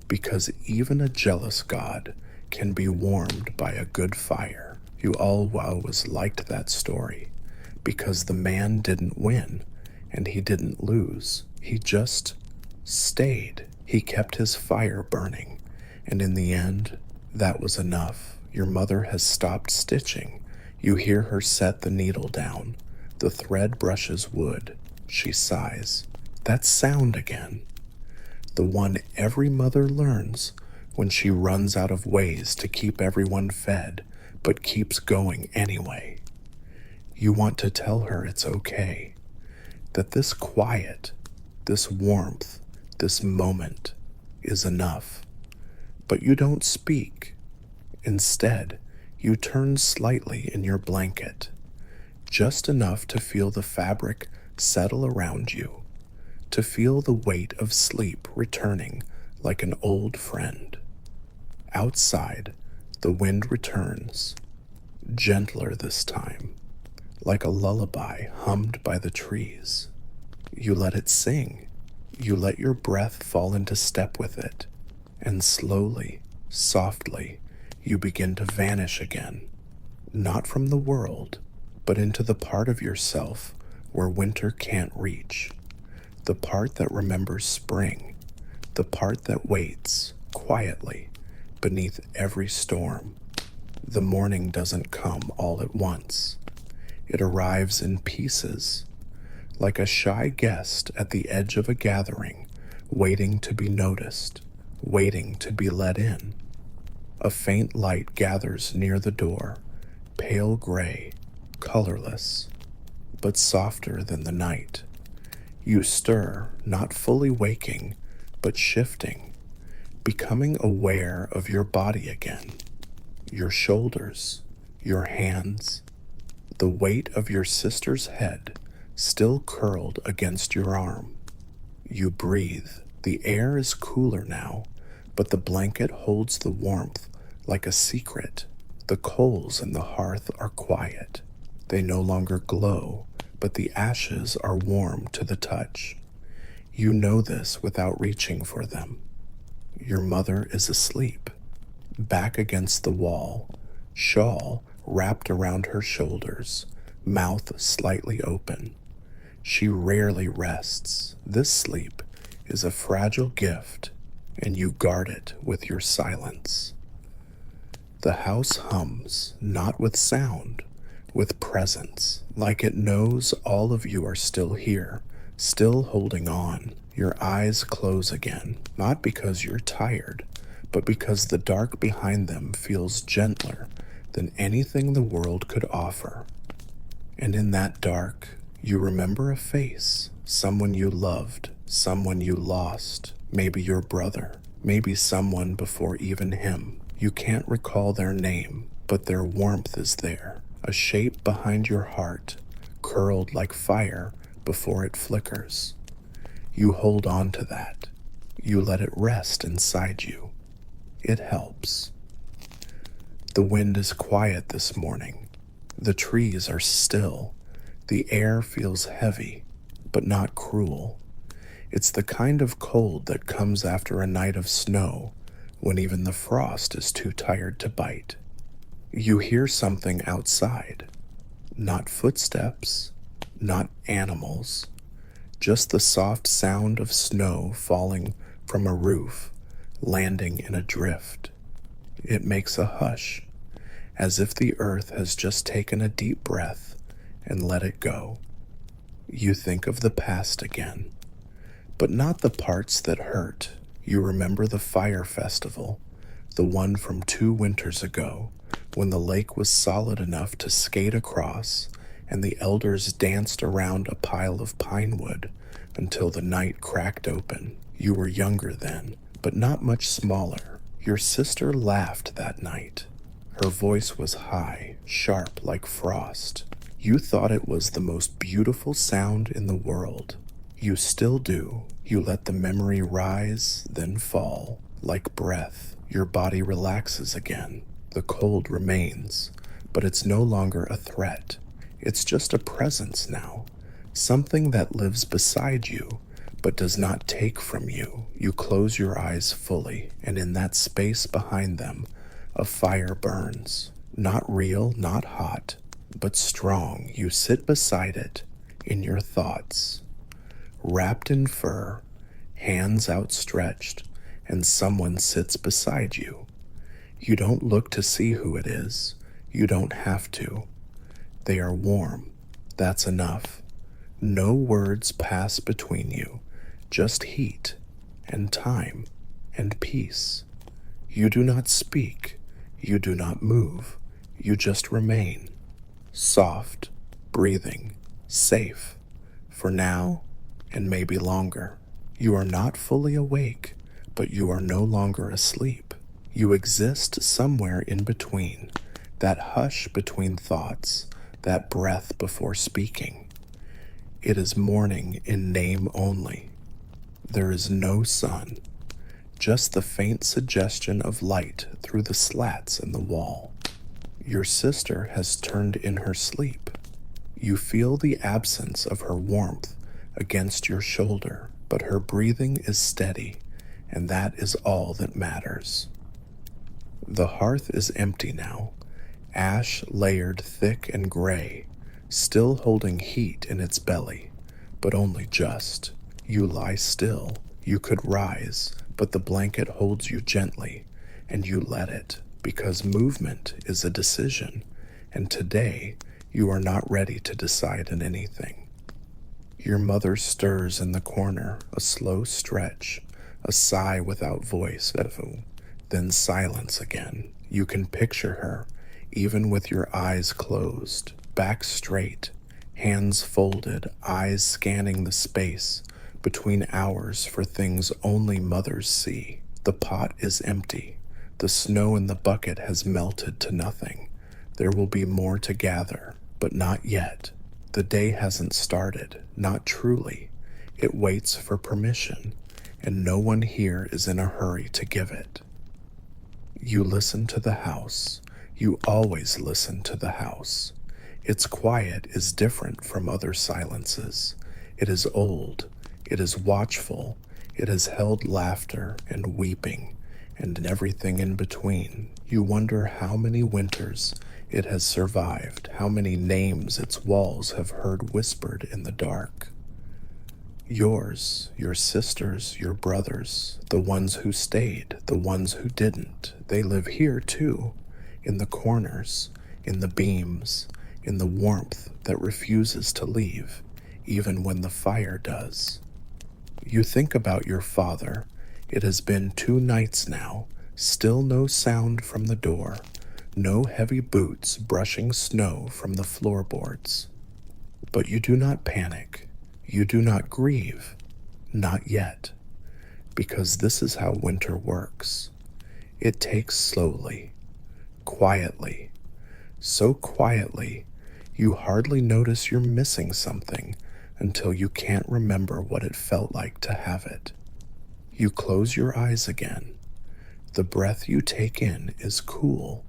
Speaker 1: because even a jealous god can be warmed by a good fire. You always liked that story, because the man didn't win, and he didn't lose. He just stayed. He kept his fire burning, And in the end, that was enough. Your mother has stopped stitching. You hear her set the needle down. The thread brushes wood. She sighs. That sound again. The one every mother learns when she runs out of ways to keep everyone fed, but keeps going anyway. You want to tell her it's okay, that this quiet, this warmth, this moment is enough. But you don't speak. Instead, you turn slightly in your blanket, just enough to feel the fabric settle around you, to feel the weight of sleep returning like an old friend. Outside, the wind returns, gentler this time, like a lullaby hummed by the trees. You let it sing. You let your breath fall into step with it, and slowly, softly, you begin to vanish again, not from the world, but into the part of yourself where winter can't reach, the part that remembers spring, the part that waits quietly beneath every storm. The morning doesn't come all at once. It arrives in pieces, like a shy guest at the edge of a gathering, waiting to be noticed, waiting to be let in. A faint light gathers near the door, pale gray, colorless, but softer than the night. You stir, not fully waking, but shifting, becoming aware of your body again, your shoulders, your hands, the weight of your sister's head still curled against your arm. You breathe. The air is cooler now, but the blanket holds the warmth like a secret. The coals in the hearth are quiet. They no longer glow, but the ashes are warm to the touch. You know this without reaching for them. Your mother is asleep, back against the wall, shawl wrapped around her shoulders, mouth slightly open. She rarely rests. This sleep is a fragile gift, and you guard it with your silence. The house hums, not with sound, with presence, like it knows all of you are still here, still holding on. Your eyes close again, not because you're tired, but because the dark behind them feels gentler than anything the world could offer. And in that dark, you remember a face, someone you loved, someone you lost, maybe your brother, maybe someone before even him. You can't recall their name, but their warmth is there, a shape behind your heart, curled like fire before it flickers. You hold on to that. You let it rest inside you. It helps. The wind is quiet this morning. The trees are still. The air feels heavy, but not cruel. It's the kind of cold that comes after a night of snow, when even the frost is too tired to bite. You hear something outside. Not footsteps, not animals, just the soft sound of snow falling from a roof, landing in a drift. It makes a hush, as if the earth has just taken a deep breath and let it go. You think of the past again, but not the parts that hurt. You remember the fire festival, the one from 2 winters ago, when the lake was solid enough to skate across and the elders danced around a pile of pine wood until the night cracked open. You were younger then, but not much smaller. Your sister laughed that night. Her voice was high, sharp like frost. You thought it was the most beautiful sound in the world. You still do. You let the memory rise, then fall. Like breath, your body relaxes again. The cold remains, but it's no longer a threat. It's just a presence now, something that lives beside you, but does not take from you. You close your eyes fully, and in that space behind them, a fire burns. Not real, not hot, but strong. You sit beside it, in your thoughts, wrapped in fur, hands outstretched, and someone sits beside you. You don't look to see who it is. You don't have to. They are warm. That's enough. No words pass between you, just heat and time and peace. You do not speak. You do not move. You just remain. Soft, breathing, safe. For now, and maybe longer. You are not fully awake, but you are no longer asleep. You exist somewhere in between, that hush between thoughts, that breath before speaking. It is morning in name only. There is no sun, just the faint suggestion of light through the slats in the wall. Your sister has turned in her sleep. You feel the absence of her warmth against your shoulder, but her breathing is steady, and that is all that matters. The hearth is empty now, ash layered thick and gray, still holding heat in its belly, but only just. You lie still. You could rise, but the blanket holds you gently, and you let it, because movement is a decision, and today you are not ready to decide on anything. Your mother stirs in the corner, a slow stretch, a sigh without voice, then silence again. You can picture her, even with your eyes closed, back straight, hands folded, eyes scanning the space between hours for things only mothers see. The pot is empty. The snow in the bucket has melted to nothing. There will be more to gather, but not yet. The day hasn't started, not truly. It waits for permission, and no one here is in a hurry to give it. You listen to the house. You always listen to the house. Its quiet is different from other silences. It is old. It is watchful. It has held laughter and weeping and everything in between. You wonder how many winters it has survived, how many names its walls have heard whispered in the dark. Yours, your sisters, your brothers, the ones who stayed, the ones who didn't, they live here too, in the corners, in the beams, in the warmth that refuses to leave, even when the fire does. You think about your father. It has been 2 nights now, still no sound from the door, no heavy boots brushing snow from the floorboards. But you do not panic. You do not grieve. Not yet. Because this is how winter works. It takes slowly, quietly, so quietly you hardly notice you're missing something until you can't remember what it felt like to have it. You close your eyes again. The breath you take in is cool,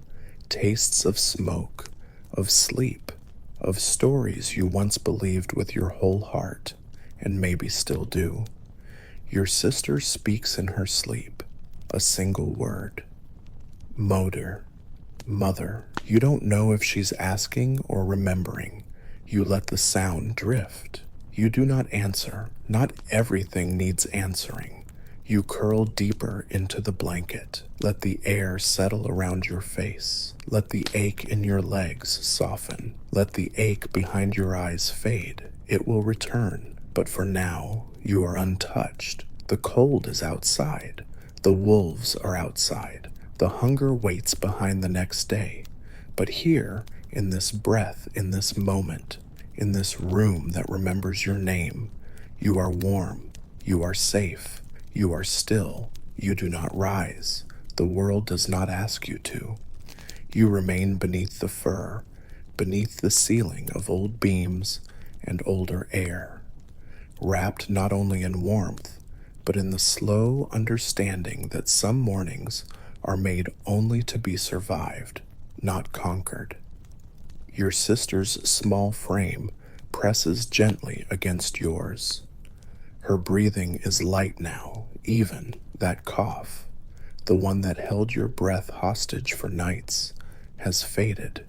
Speaker 1: tastes of smoke, of sleep, of stories you once believed with your whole heart, and maybe still do. Your sister speaks in her sleep, a single word. Motor. Mother. You don't know if she's asking or remembering. You let the sound drift. You do not answer. Not everything needs answering. You curl deeper into the blanket. Let the air settle around your face. Let the ache in your legs soften. Let the ache behind your eyes fade. It will return, but for now, you are untouched. The cold is outside. The wolves are outside. The hunger waits behind the next day. But here, in this breath, in this moment, in this room that remembers your name, you are warm. You are safe. You are still. You do not rise. The world does not ask you to. You remain beneath the fur, beneath the ceiling of old beams and older air, wrapped not only in warmth, but in the slow understanding that some mornings are made only to be survived, not conquered. Your sister's small frame presses gently against yours. Her breathing is light now, even that cough, the one that held your breath hostage for nights, has faded.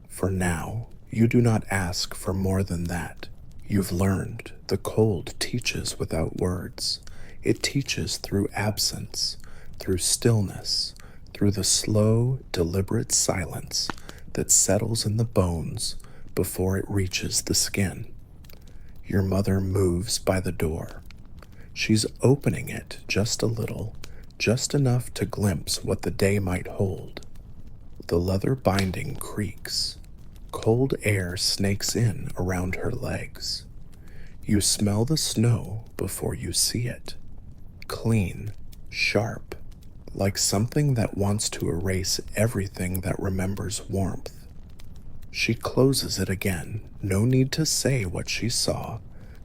Speaker 1: For now, you do not ask for more than that. You've learned the cold teaches without words. It teaches through absence, through stillness, through the slow, deliberate silence that settles in the bones before it reaches the skin. Your mother moves by the door. She's opening it just a little, just enough to glimpse what the day might hold. The leather binding creaks. Cold air snakes in around her legs. You smell the snow before you see it. Clean, sharp, like something that wants to erase everything that remembers warmth. She closes it again. No need to say what she saw.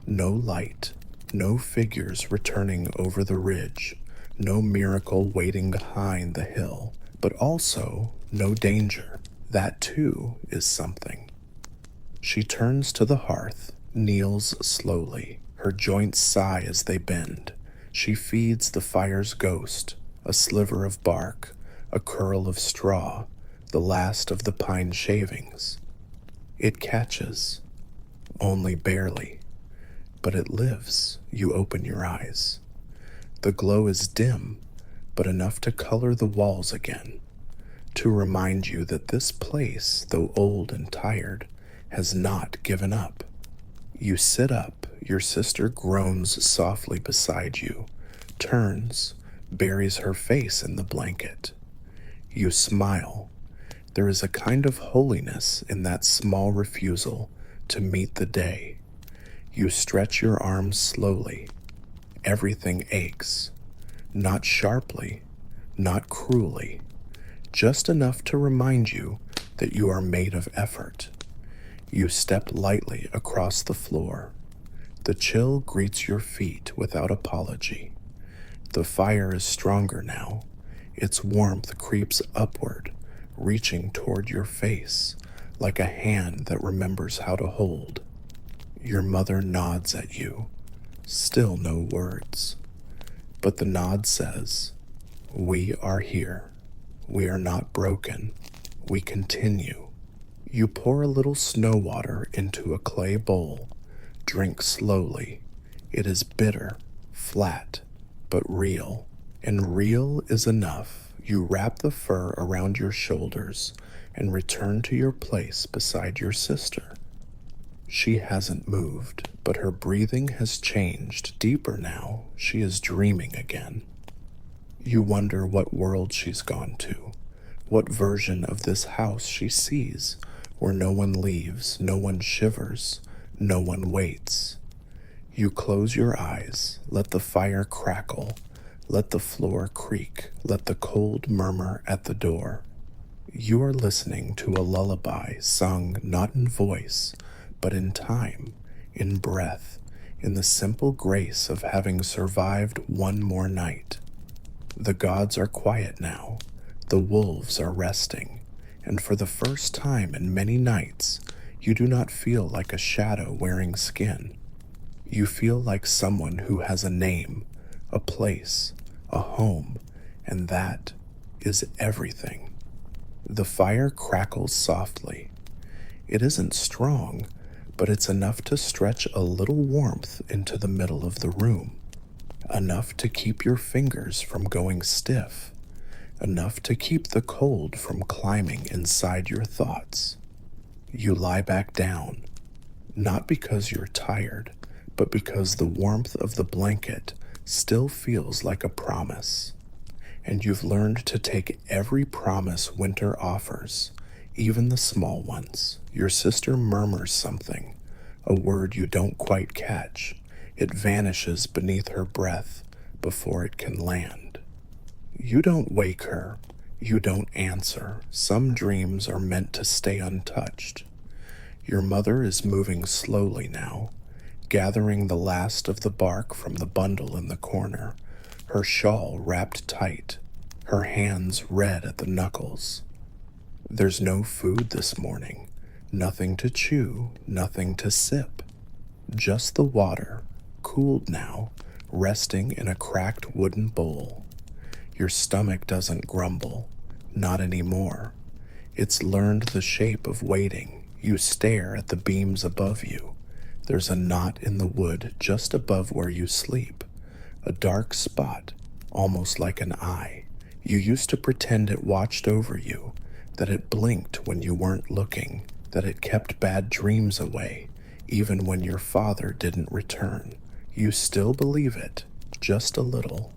Speaker 1: No light, no figures returning over the ridge, no miracle waiting behind the hill, but also no danger. That too is something. She turns to the hearth, kneels slowly. Her joints sigh as they bend. She feeds the fire's ghost, a sliver of bark, a curl of straw, the last of the pine shavings. It catches, only barely, but it lives. You open your eyes. The glow is dim, but enough to color the walls again, to remind you that this place, though old and tired, has not given up. You sit up. Your sister groans softly beside you, turns, buries her face in the blanket. You smile. There is a kind of holiness in that small refusal to meet the day. You stretch your arms slowly. Everything aches. Not sharply, not cruelly, just enough to remind you that you are made of effort. You step lightly across the floor. The chill greets your feet without apology. The fire is stronger now. Its warmth creeps upward, reaching toward your face, like a hand that remembers how to hold. Your mother nods at you. Still no words. But the nod says, "We are here. We are not broken. We continue." You pour a little snow water into a clay bowl. Drink slowly. It is bitter, flat, but real. And real is enough. You wrap the fur around your shoulders and return to your place beside your sister. She hasn't moved, but her breathing has changed. Deeper now, she is dreaming again. You wonder what world she's gone to, what version of this house she sees, where no one leaves, no one shivers, no one waits. You close your eyes, let the fire crackle, let the floor creak, let the cold murmur at the door. You are listening to a lullaby sung not in voice, but in time, in breath, in the simple grace of having survived one more night. The gods are quiet now, the wolves are resting, and for the first time in many nights, you do not feel like a shadow wearing skin. You feel like someone who has a name, a place, a home, and that is everything. The fire crackles softly. It isn't strong, but it's enough to stretch a little warmth into the middle of the room, enough to keep your fingers from going stiff, enough to keep the cold from climbing inside your thoughts. You lie back down, not because you're tired, but because the warmth of the blanket still feels like a promise. And you've learned to take every promise winter offers, even the small ones. Your sister murmurs something, a word you don't quite catch. It vanishes beneath her breath before it can land. You don't wake her. You don't answer. Some dreams are meant to stay untouched. Your mother is moving slowly now, gathering the last of the bark from the bundle in the corner, her shawl wrapped tight, her hands red at the knuckles. There's no food this morning, nothing to chew, nothing to sip. Just the water, cooled now, resting in a cracked wooden bowl. Your stomach doesn't grumble, not anymore. It's learned the shape of waiting. You stare at the beams above you. There's a knot in the wood just above where you sleep, a dark spot, almost like an eye. You used to pretend it watched over you, that it blinked when you weren't looking, that it kept bad dreams away, even when your father didn't return. You still believe it, just a little,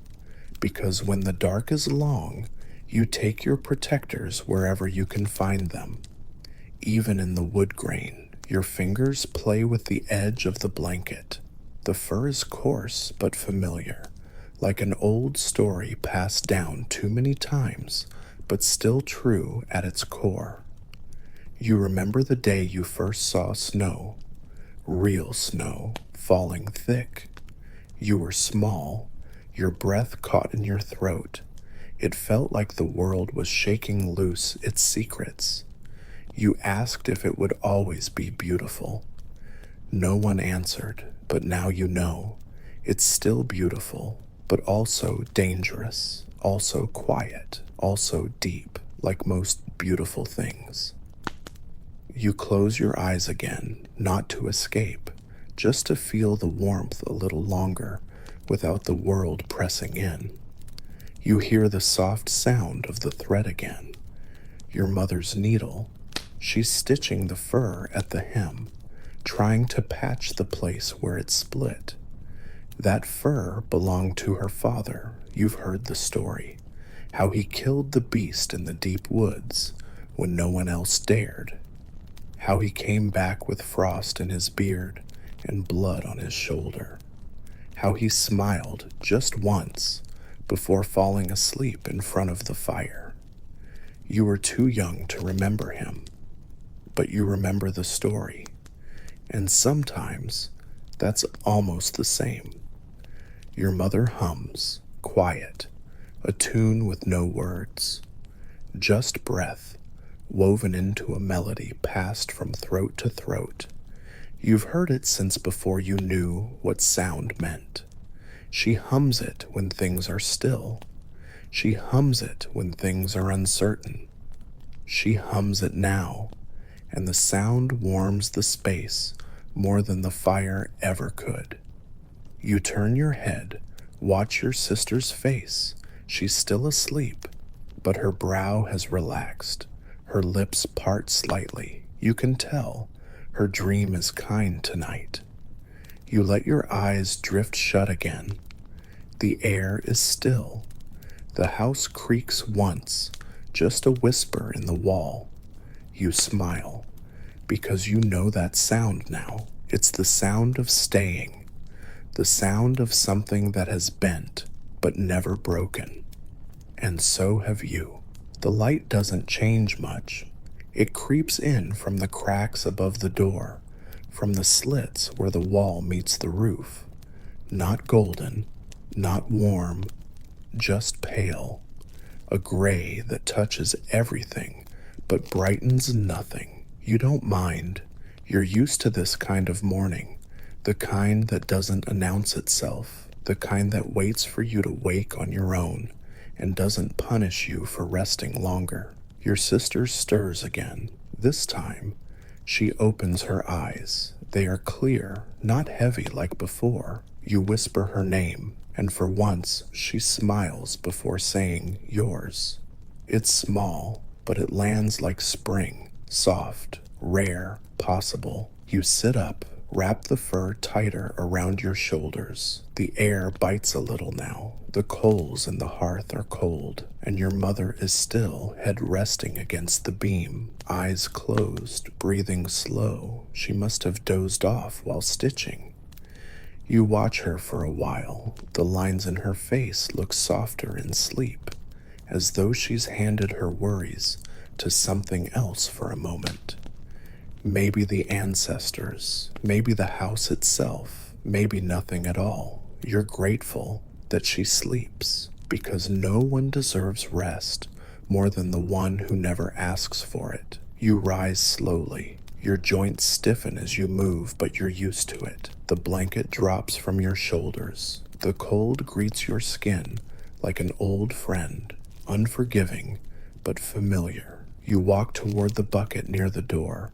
Speaker 1: because when the dark is long, you take your protectors wherever you can find them. Even in the wood grain, your fingers play with the edge of the blanket. The fur is coarse but familiar, like an old story passed down too many times, but still true at its core. You remember the day you first saw snow, real snow, falling thick. You were small, your breath caught in your throat. It felt like the world was shaking loose its secrets. You asked if it would always be beautiful. No one answered, but now you know. It's still beautiful, but also dangerous, also quiet, also deep, like most beautiful things. You close your eyes again, not to escape, just to feel the warmth a little longer, without the world pressing in. You hear the soft sound of the thread again. Your mother's needle. She's stitching the fur at the hem, trying to patch the place where it split. That fur belonged to her father. You've heard the story, how he killed the beast in the deep woods when no one else dared, how he came back with frost in his beard and blood on his shoulder, how he smiled just once before falling asleep in front of the fire. You were too young to remember him, but you remember the story, and sometimes that's almost the same. Your mother hums, quiet, a tune with no words, just breath woven into a melody passed from throat to throat. You've heard it since before you knew what sound meant. She hums it when things are still. She hums it when things are uncertain. She hums it now, and the sound warms the space more than the fire ever could. You turn your head, watch your sister's face. She's still asleep, but her brow has relaxed. Her lips part slightly. You can tell her dream is kind tonight. You let your eyes drift shut again. The air is still. The house creaks once, just a whisper in the wall. You smile, because you know that sound now. It's the sound of staying, the sound of something that has bent, but never broken. And so have you. The light doesn't change much. It creeps in from the cracks above the door, from the slits where the wall meets the roof. Not golden, not warm, just pale. A gray that touches everything, but brightens nothing. You don't mind. You're used to this kind of morning, the kind that doesn't announce itself, the kind that waits for you to wake on your own and doesn't punish you for resting longer. Your sister stirs again. This time, she opens her eyes. They are clear, not heavy like before. You whisper her name, and for once she smiles before saying yours. It's small, but it lands like spring, soft, rare, possible. You sit up, wrap the fur tighter around your shoulders. The air bites a little now. The coals in the hearth are cold, and your mother is still, head resting against the beam, eyes closed, breathing slow. She must have dozed off while stitching. You watch her for a while. The lines in her face look softer in sleep, as though she's handed her worries to something else for a moment. Maybe the ancestors, maybe the house itself, maybe nothing at all. You're grateful that she sleeps, because no one deserves rest more than the one who never asks for it. You rise slowly. Your joints stiffen as you move, but you're used to it. The blanket drops from your shoulders. The cold greets your skin like an old friend, unforgiving but familiar. You walk toward the bucket near the door.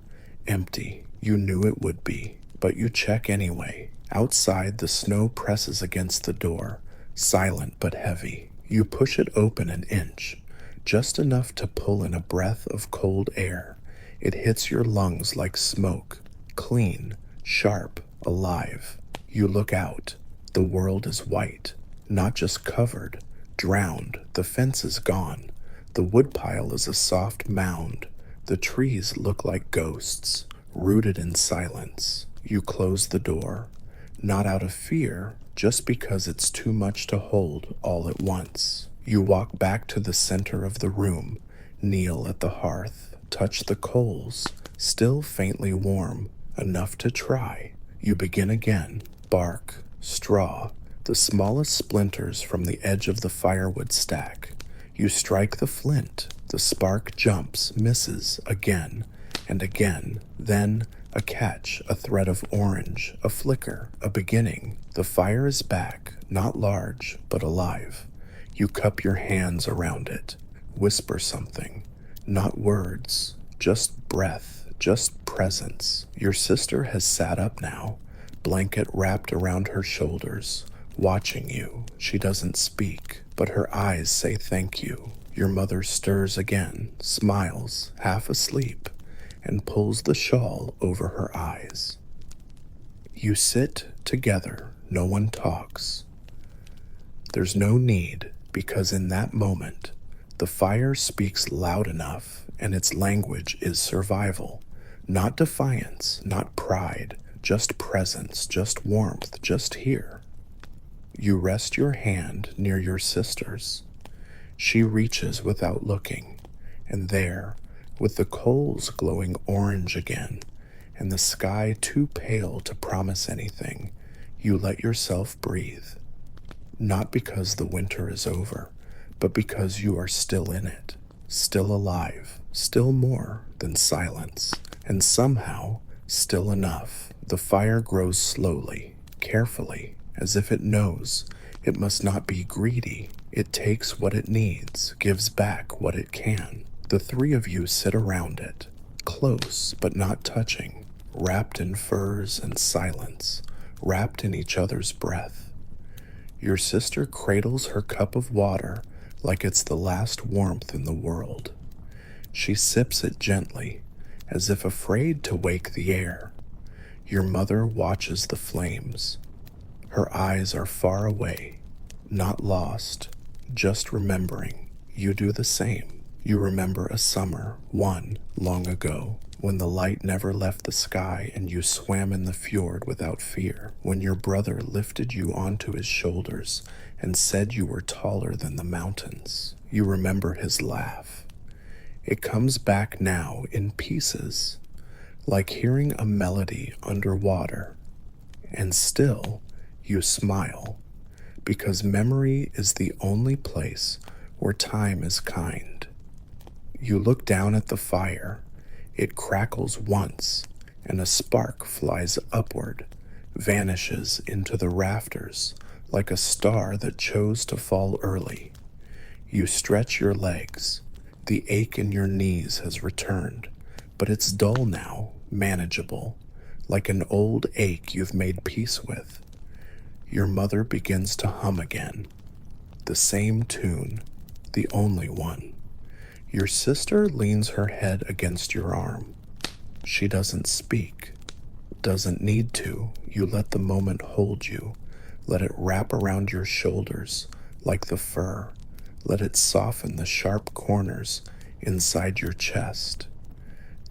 Speaker 1: Empty. You knew it would be, but you check anyway. Outside, the snow presses against the door, silent but heavy. You push it open an inch, just enough to pull in a breath of cold air. It hits your lungs like smoke, clean, sharp, alive. You look out. The world is white, not just covered, drowned. The fence is gone. The woodpile is a soft mound. The trees look like ghosts, rooted in silence. You close the door, not out of fear, just because it's too much to hold all at once. You walk back to the center of the room, kneel at the hearth, touch the coals, still faintly warm, enough to try. You begin again, bark, straw, the smallest splinters from the edge of the firewood stack. You strike the flint, the spark jumps, misses, again and again, then a catch, a thread of orange, a flicker, a beginning. The fire is back, not large, but alive. You cup your hands around it, whisper something, not words, just breath, just presence. Your sister has sat up now, blanket wrapped around her shoulders, watching you. She doesn't speak, but her eyes say thank you. Your mother stirs again, smiles, half asleep, and pulls the shawl over her eyes. You sit together, no one talks. There's no need, because in that moment, the fire speaks loud enough, and its language is survival. Not defiance, not pride, just presence, just warmth, just here. You rest your hand near your sister's. She reaches without looking, and there, with the coals glowing orange again, and the sky too pale to promise anything, you let yourself breathe. Not because the winter is over, but because you are still in it, still alive, still more than silence, and somehow still enough. The fire grows slowly, carefully, as if it knows it must not be greedy. It takes what it needs, gives back what it can. The three of you sit around it, close but not touching, wrapped in furs and silence, wrapped in each other's breath. Your sister cradles her cup of water like it's the last warmth in the world. She sips it gently, as if afraid to wake the air. Your mother watches the flames. Her eyes are far away, not lost, just remembering. You do the same. You remember a summer, one long ago, when the light never left the sky and you swam in the fjord without fear, when your brother lifted you onto his shoulders and said you were taller than the mountains. You remember his laugh. It comes back now in pieces, like hearing a melody underwater. And still, you smile, because memory is the only place where time is kind. You look down at the fire. It crackles once, and a spark flies upward, vanishes into the rafters like a star that chose to fall early. You stretch your legs. The ache in your knees has returned, but it's dull now, manageable, like an old ache you've made peace with. Your mother begins to hum again. The same tune, the only one. Your sister leans her head against your arm. She doesn't speak, doesn't need to. You let the moment hold you. Let it wrap around your shoulders like the fur. Let it soften the sharp corners inside your chest.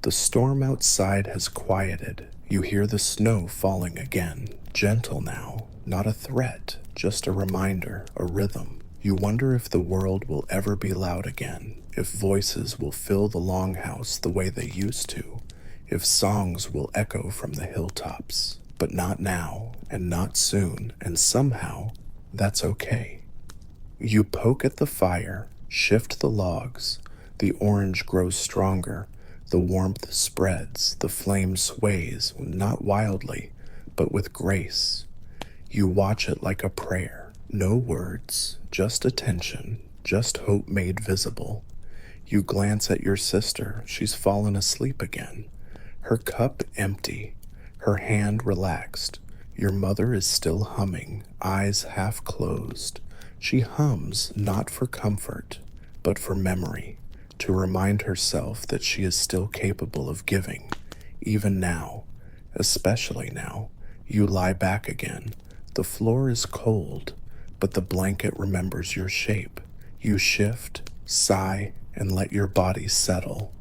Speaker 1: The storm outside has quieted. You hear the snow falling again, gentle now, not a threat, just a reminder, a rhythm. You wonder if the world will ever be loud again, if voices will fill the longhouse the way they used to, if songs will echo from the hilltops. But not now, and not soon, and somehow, that's okay. You poke at the fire, shift the logs. The orange grows stronger, the warmth spreads, the flame sways, not wildly, but with grace. You watch it like a prayer. No words, just attention, just hope made visible. You glance at your sister. She's fallen asleep again. Her cup empty, her hand relaxed. Your mother is still humming, eyes half closed. She hums not for comfort, but for memory, to remind herself that she is still capable of giving, even now, especially now. You lie back again. The floor is cold, but the blanket remembers your shape. You shift, sigh, and let your body settle.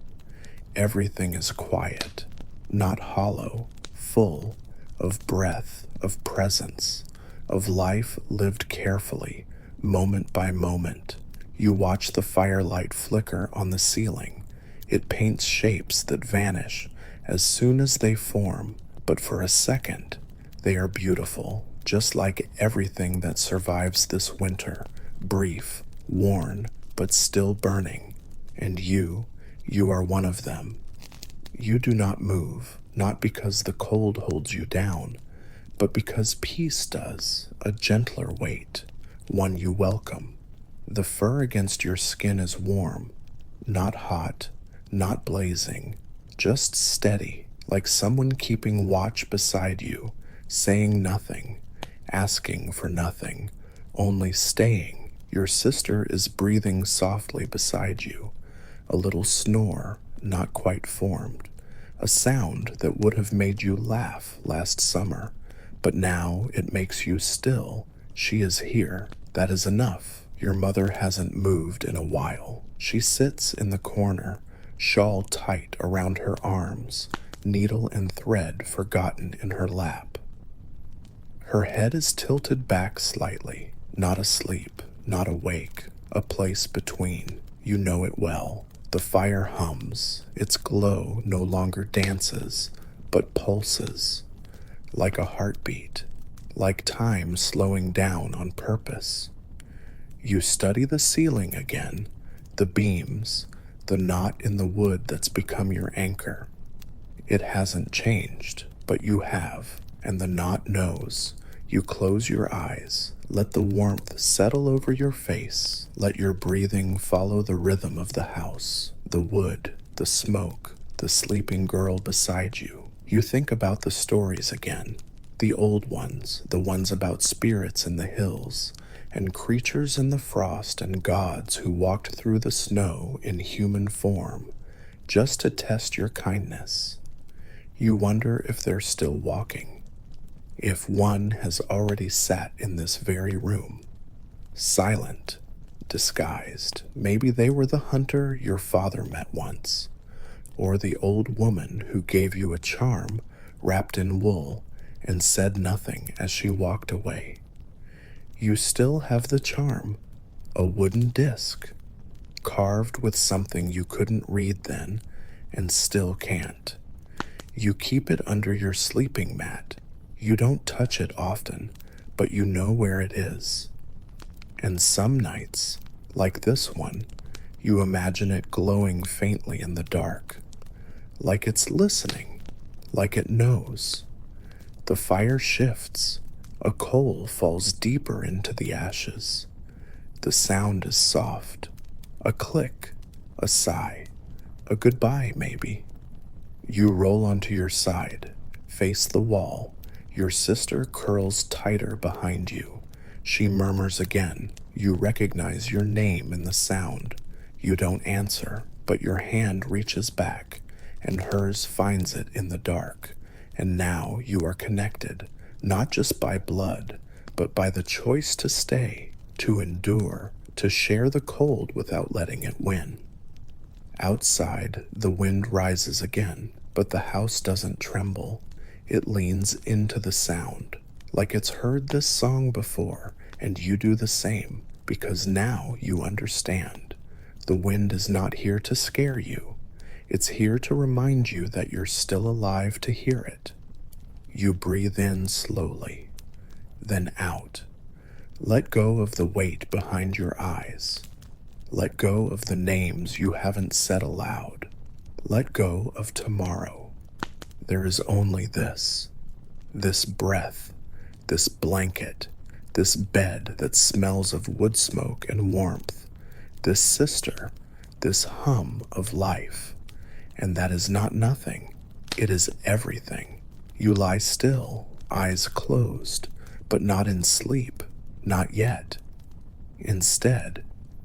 Speaker 1: Everything is quiet, not hollow, full of breath, of presence, of life lived carefully, moment by moment. You watch the firelight flicker on the ceiling. It paints shapes that vanish as soon as they form, but for a second, they are beautiful, just like everything that survives this winter, brief, worn, but still burning. And you are one of them. You do not move, not because the cold holds you down, but because peace does, a gentler weight, one you welcome. The fur against your skin is warm, not hot, not blazing, just steady, like someone keeping watch beside you, saying nothing, asking for nothing, only staying. Your sister is breathing softly beside you, a little snore, not quite formed, a sound that would have made you laugh last summer, but now it makes you still. She is here. That is enough. Your mother hasn't moved in a while. She sits in the corner, shawl tight around her arms, needle and thread forgotten in her lap. Her head is tilted back slightly, not asleep, not awake, a place between. You know it well. The fire hums. Its glow no longer dances, but pulses, like a heartbeat, like time slowing down on purpose. You study the ceiling again, the beams, the knot in the wood that's become your anchor. It hasn't changed, but you have, and the knot knows. You close your eyes, let the warmth settle over your face, let your breathing follow the rhythm of the house, the wood, the smoke, the sleeping girl beside you. You think about the stories again, the old ones, the ones about spirits in the hills, and creatures in the frost and gods who walked through the snow in human form, just to test your kindness. You wonder if they're still walking, if one has already sat in this very room, silent, disguised. Maybe they were the hunter your father met once, or the old woman who gave you a charm wrapped in wool and said nothing as she walked away. You still have the charm, a wooden disc, carved with something you couldn't read then and still can't. You keep it under your sleeping mat. You don't touch it often, but you know where it is. And some nights, like this one, you imagine it glowing faintly in the dark, like it's listening, like it knows. The fire shifts. A coal falls deeper into the ashes. The sound is soft. A click, a sigh, a goodbye maybe. You roll onto your side, face the wall. Your sister curls tighter behind you. She murmurs again. You recognize your name in the sound. You don't answer, but your hand reaches back, and hers finds it in the dark. And now you are connected, not just by blood, but by the choice to stay, to endure, to share the cold without letting it win. Outside, the wind rises again, but the house doesn't tremble. It leans into the sound, like it's heard this song before, and you do the same, because now you understand. The wind is not here to scare you. It's here to remind you that you're still alive to hear it. You breathe in slowly, then out. Let go of the weight behind your eyes. Let go of the names you haven't said aloud. Let go of tomorrow. There is only this breath, this blanket, this bed that smells of wood smoke and warmth, this sister, this hum of life. And that is not nothing. It is everything. You lie still, eyes closed, but not in sleep, not yet. Instead,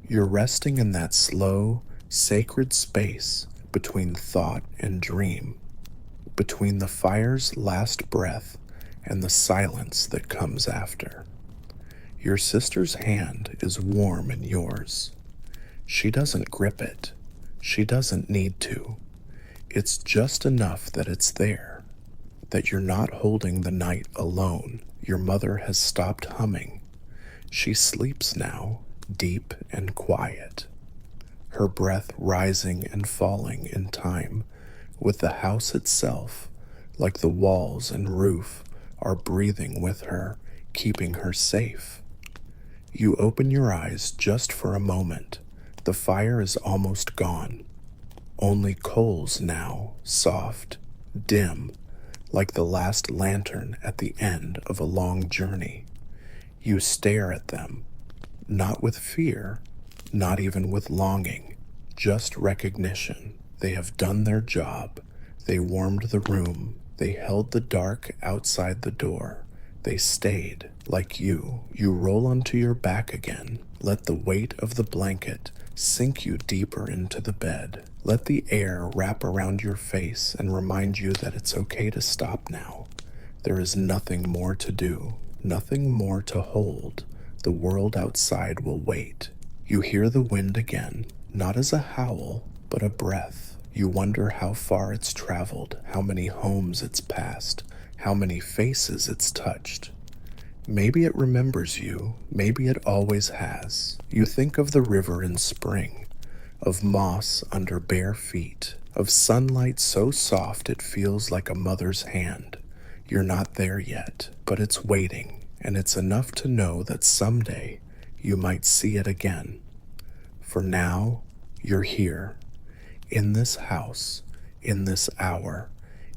Speaker 1: you're resting in that slow, sacred space between thought and dream, between the fire's last breath and the silence that comes after. Your sister's hand is warm in yours. She doesn't grip it. She doesn't need to. It's just enough that it's there, that you're not holding the night alone. Your mother has stopped humming. She sleeps now, deep and quiet, her breath rising and falling in time with the house itself, like the walls and roof are breathing with her, keeping her safe. You open your eyes just for a moment. The fire is almost gone. Only coals now, soft, dim, like the last lantern at the end of a long journey. You stare at them, not with fear, not even with longing, just recognition. They have done their job. They warmed the room. They held the dark outside the door. They stayed, like you. You roll onto your back again. Let the weight of the blanket sink you deeper into the bed. Let the air wrap around your face and remind you that it's okay to stop now. There is nothing more to do, nothing more to hold. The world outside will wait. You hear the wind again, not as a howl, but a breath. You wonder how far it's traveled, how many homes it's passed, how many faces it's touched. Maybe it remembers you, maybe it always has. You think of the river in spring, of moss under bare feet, of sunlight so soft it feels like a mother's hand. You're not there yet, but it's waiting, and it's enough to know that someday you might see it again. For now, you're here, in this house, in this hour,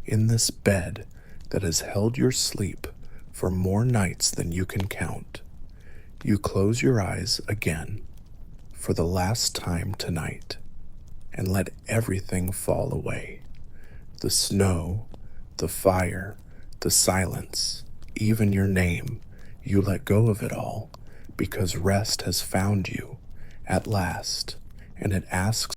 Speaker 1: in this bed that has held your sleep for more nights than you can count. You close your eyes again for the last time tonight and let everything fall away. The snow, the fire, the silence, even your name. You let go of it all because rest has found you at last, and it asks